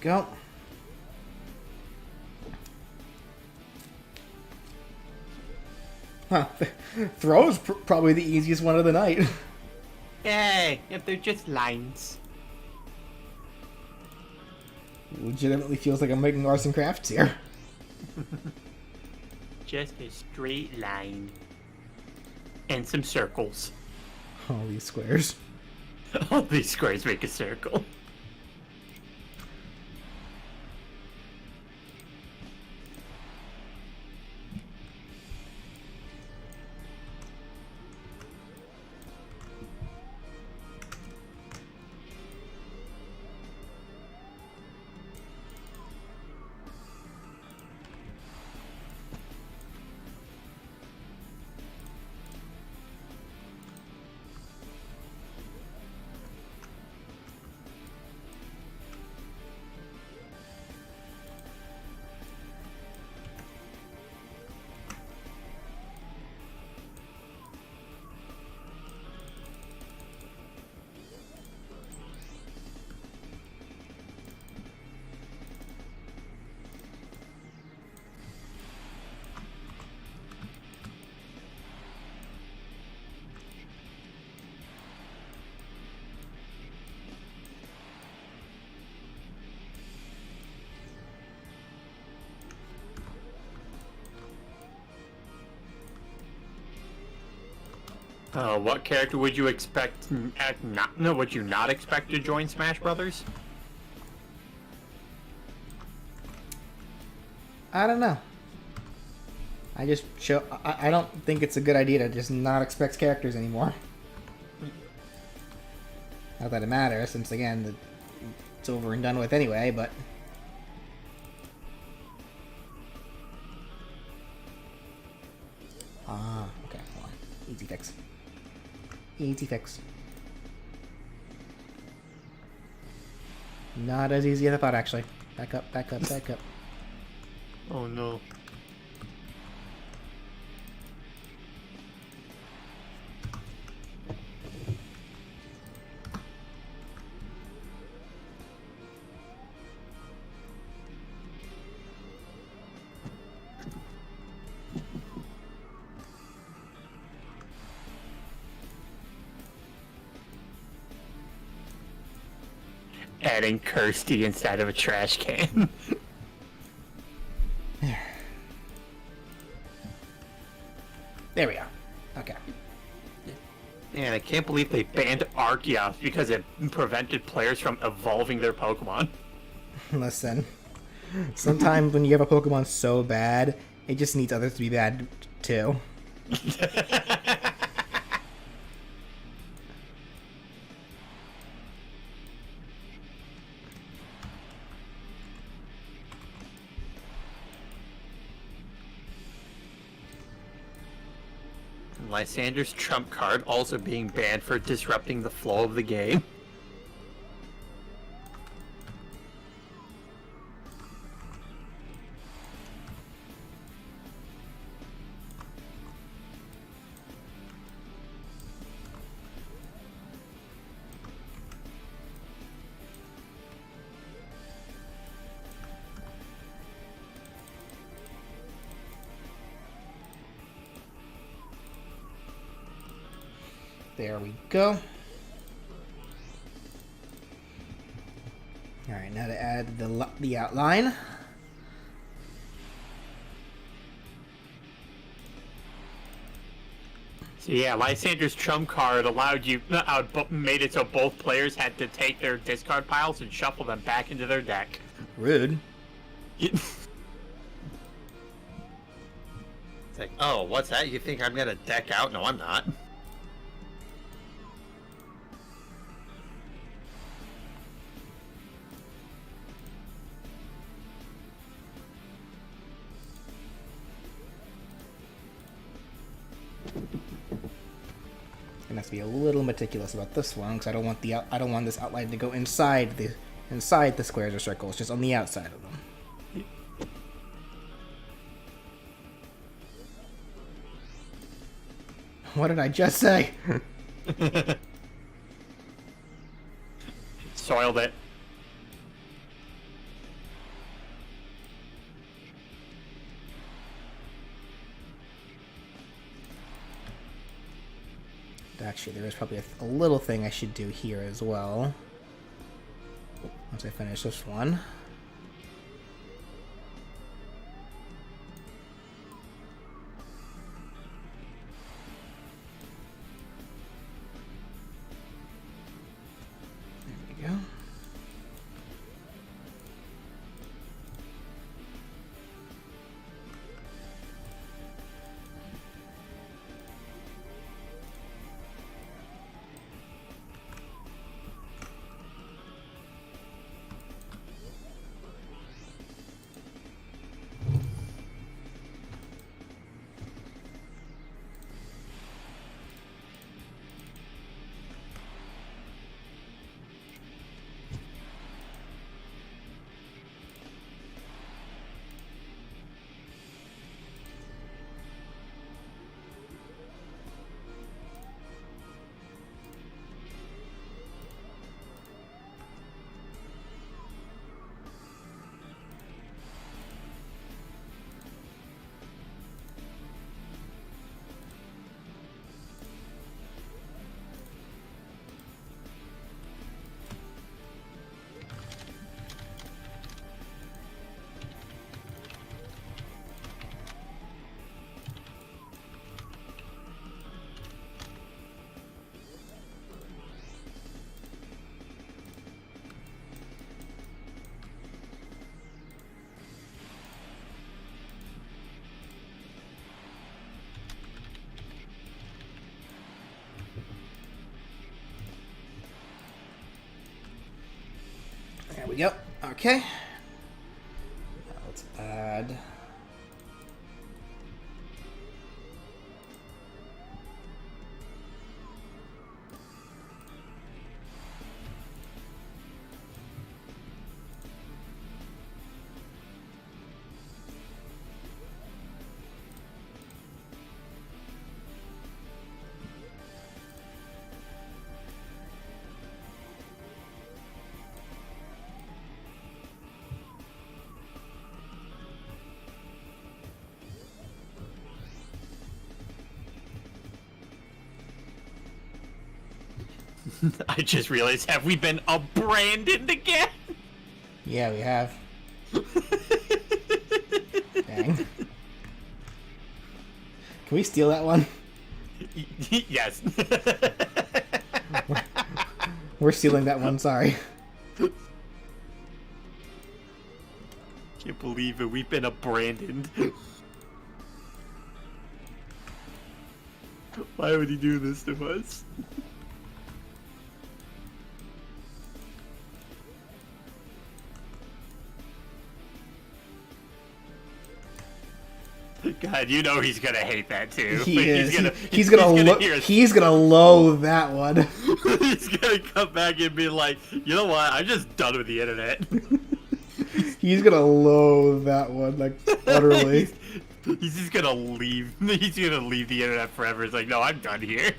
Go. Huh. Throw's probably the easiest one of the night. Yay, if they're just lines. Legitimately feels like I'm making arts and crafts here. Just a straight line. And some circles. All these squares. All these squares make a circle. What character would you expect? Would you not expect to join Smash Brothers? I don't know. I don't think it's a good idea to just not expect characters anymore. Not that it matters, since again, it's over and done with anyway, but... Ah, okay, hold on. Easy fix. Easy fix. Not as easy as I thought, actually. Back up, back up, back up. Oh no. Adding Kirsty instead of a trash can. There we go. Okay. Man, I can't believe they banned Arceus because it prevented players from evolving their Pokemon. Listen, sometimes when you have a Pokemon so bad, it just needs others to be bad too. Lysander's trump card also being banned for disrupting the flow of the game. There we go. Alright, now to add the outline. So yeah, Lysander's trump card allowed you, made it so both players had to take their discard piles and shuffle them back into their deck. Rude. It's like, oh, what's that? You think I'm gonna deck out? No, I'm not. And have to be a little meticulous about this one because I don't want this outline to go inside the squares or circles, just on the outside of them. What did I just say? Soiled it. Actually, there is probably a little thing I should do here as well. Once I finish this one. There we go. There we go. Okay. Now let's add. I just realized, have we been abandoned again? Yeah, we have. Dang. Can we steal that one? Yes. We're stealing that one, sorry. Can't believe it, we've been abandoned. Why would he do this to us? God, you know he's gonna hate that too. He is. He's gonna He's gonna loathe that one. He's gonna come back and be like, you know what? I'm just done with the internet. He's gonna loathe that one, like, utterly. He's just gonna leave. He's gonna leave the internet forever. It's like, no, I'm done here.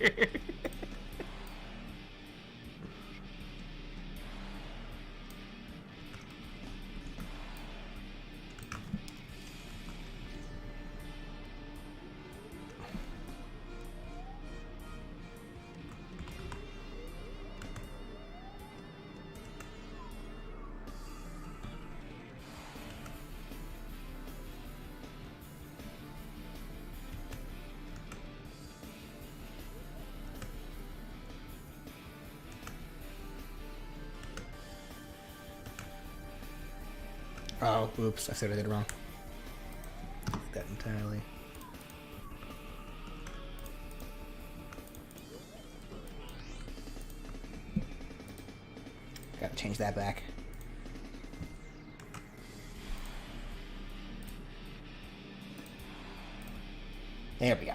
Oh, oops, I said I did it wrong. That entirely. Gotta change that back. There we go.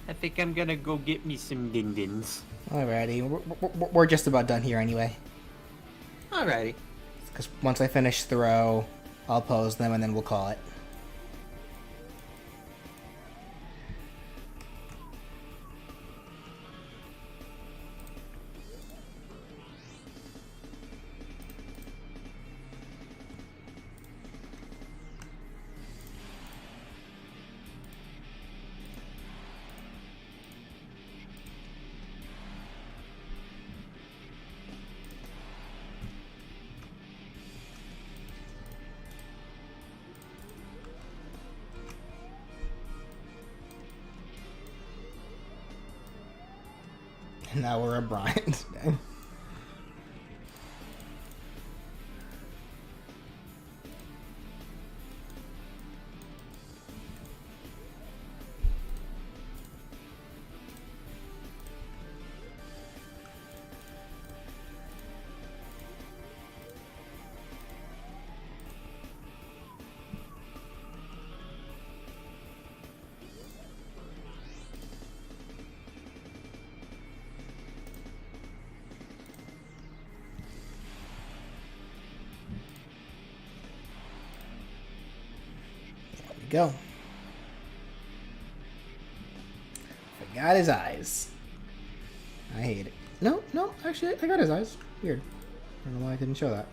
I think I'm gonna go get me some din-dins. Alrighty, we're just about done here anyway. Alrighty. Because once I finish throw, I'll pose them and then we'll call it. Now we're a bronze. Go. Forgot his eyes. I hate it. No, actually, I got his eyes. Weird. I don't know why I didn't show that.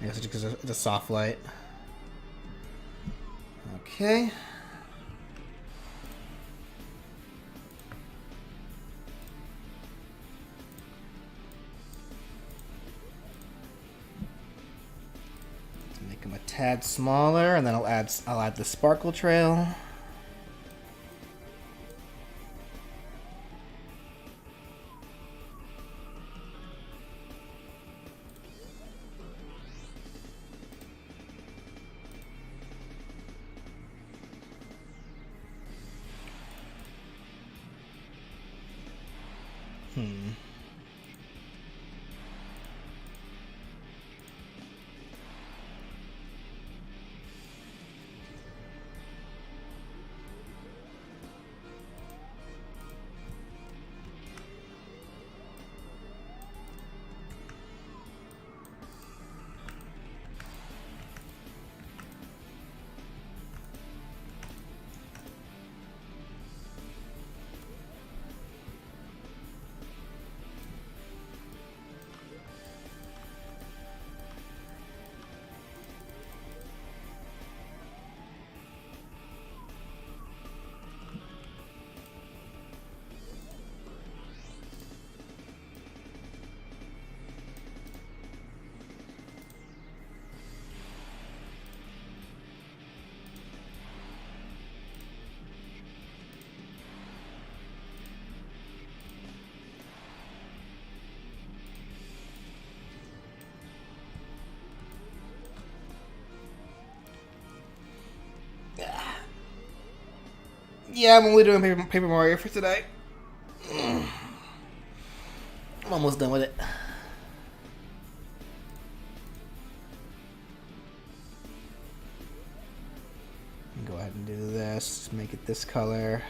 I guess it's because it's a soft light. Okay. Make them a tad smaller, and then I'll add the sparkle trail. Yeah, I'm only doing Paper Mario for today. I'm almost done with it. Go ahead and do this. Make it this color.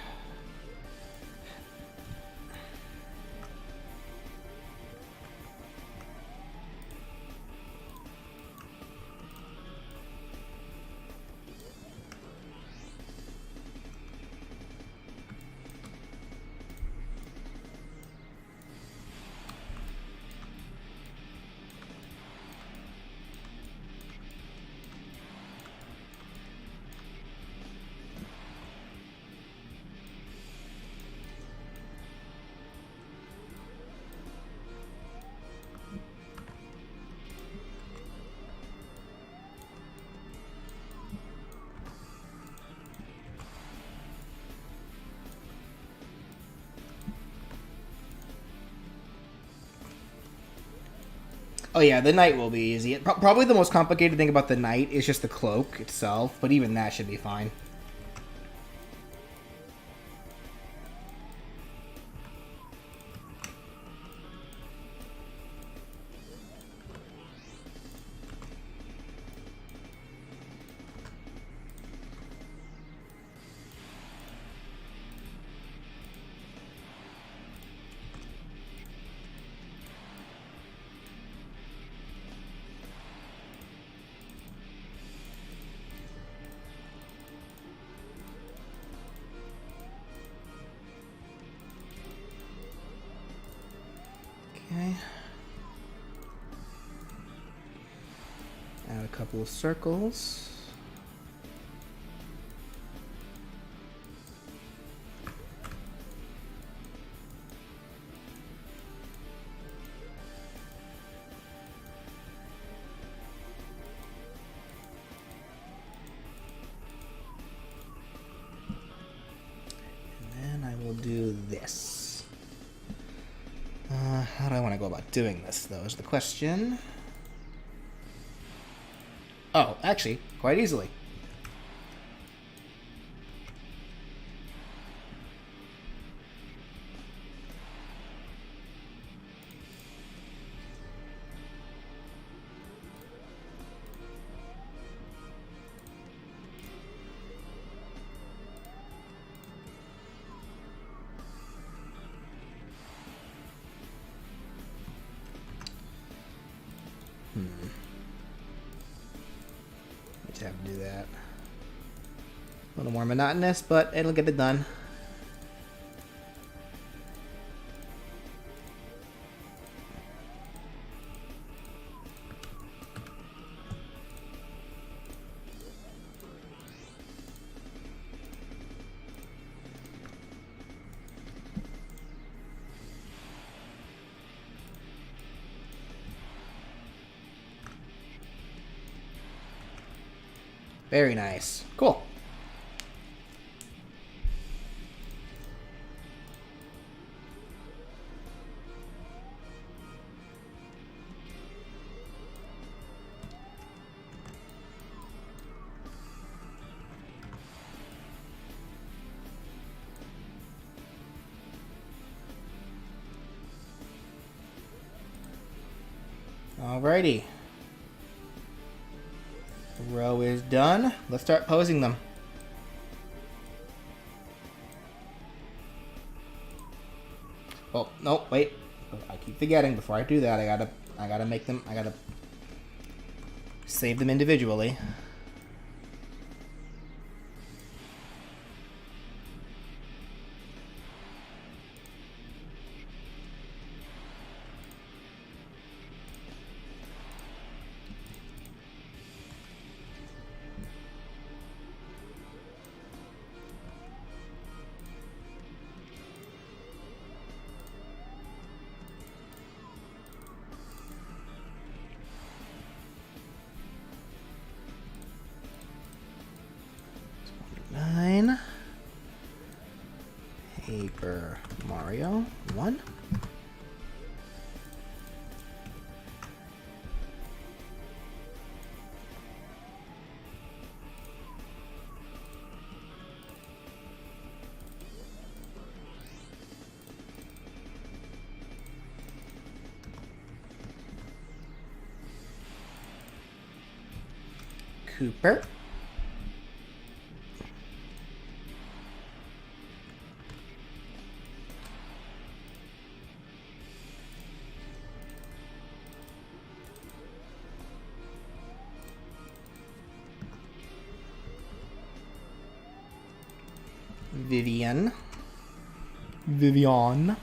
Oh yeah, the knight will be easy. Probably the most complicated thing about the knight is just the cloak itself, but even that should be fine. Okay. Add a couple of circles. And then I will do this. How do I want to go about doing this, though, is the question. Oh, actually, quite easily. Just have to do that. A little more monotonous, but it'll get it done. Very nice. Cool. Alrighty. The row is done. Let's start posing them. Oh, no, wait. I keep forgetting. Before I do that, I gotta make them, I gotta save them individually. Paper Mario 1. Cooper. Vivian. Vivian.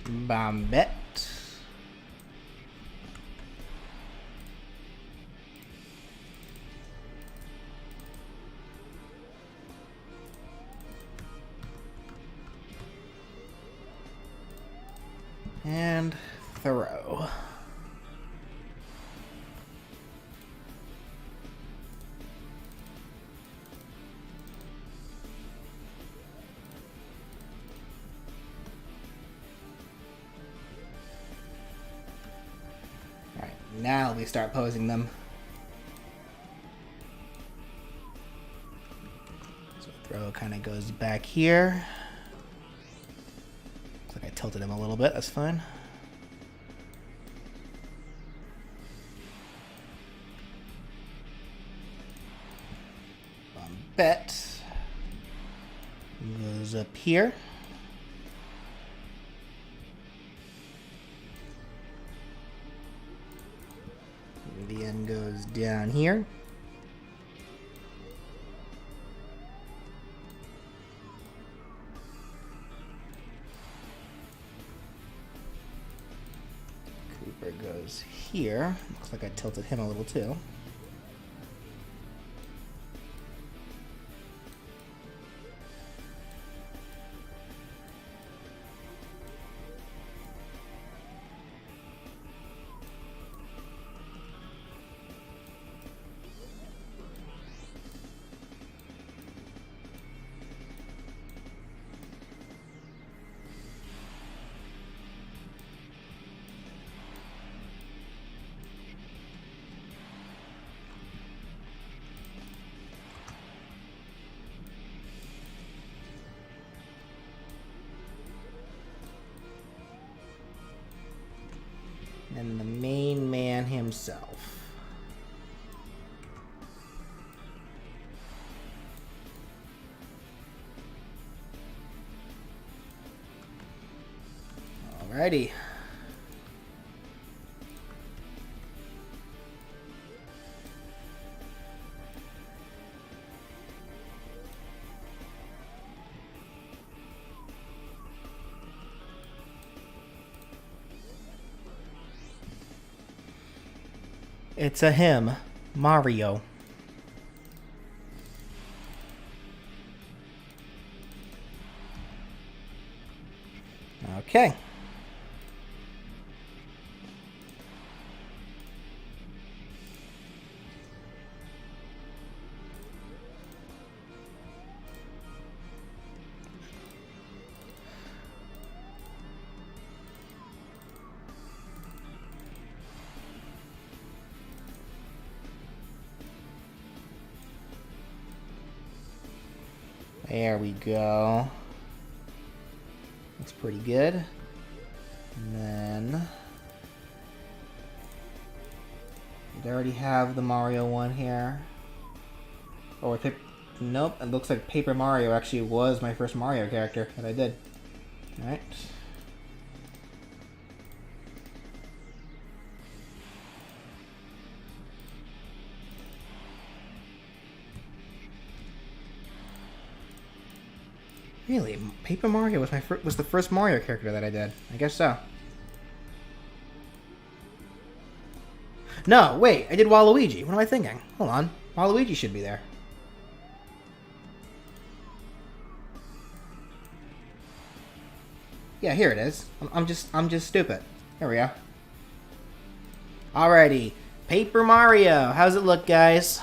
Bombette. And Thoreau. Alright, now we start posing them. So Thoreau kind of goes back here. Looks like I tilted him a little bit, that's fine. Bet goes up here. The end goes down here. Cooper goes here. Looks like I tilted him a little too. And the main man himself. Alrighty. It's a him, Mario. Okay. There we go. Looks pretty good. And then we already have the Mario one here. Oh, nope. It looks like Paper Mario actually was my first Mario character that I did. All right. Really, Paper Mario was was the first Mario character that I did. I guess so. No, wait, I did Waluigi. What am I thinking? Hold on, Waluigi should be there. Yeah, here it is. I'm just stupid. Here we go. Alrighty. Paper Mario. How's it look, guys?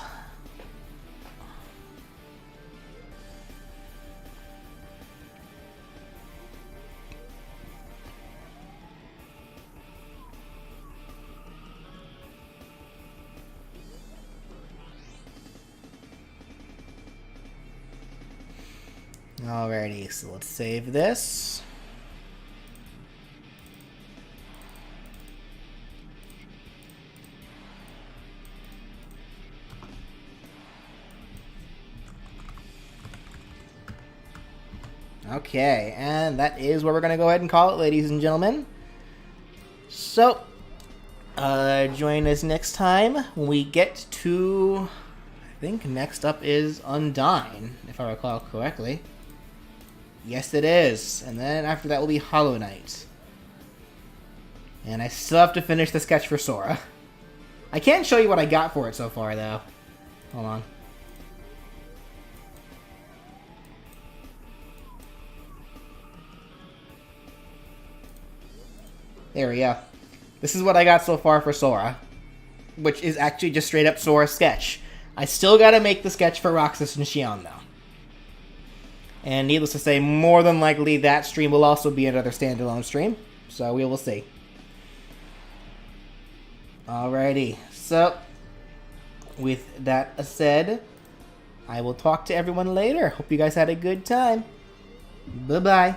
Alrighty, so let's save this. Okay, and that is where we're going to go ahead and call it, ladies and gentlemen. So, join us next time when we get to, I think next up is Undyne, if I recall correctly. Yes, it is. And then after that will be Hollow Knight. And I still have to finish the sketch for Sora. I can't show you what I got for it so far, though. Hold on. There we go. This is what I got so far for Sora. Which is actually just straight up Sora's sketch. I still gotta make the sketch for Roxas and Xion, though. And needless to say, more than likely that stream will also be another standalone stream. So we will see. Alrighty. So, with that said, I will talk to everyone later. Hope you guys had a good time. Bye-bye.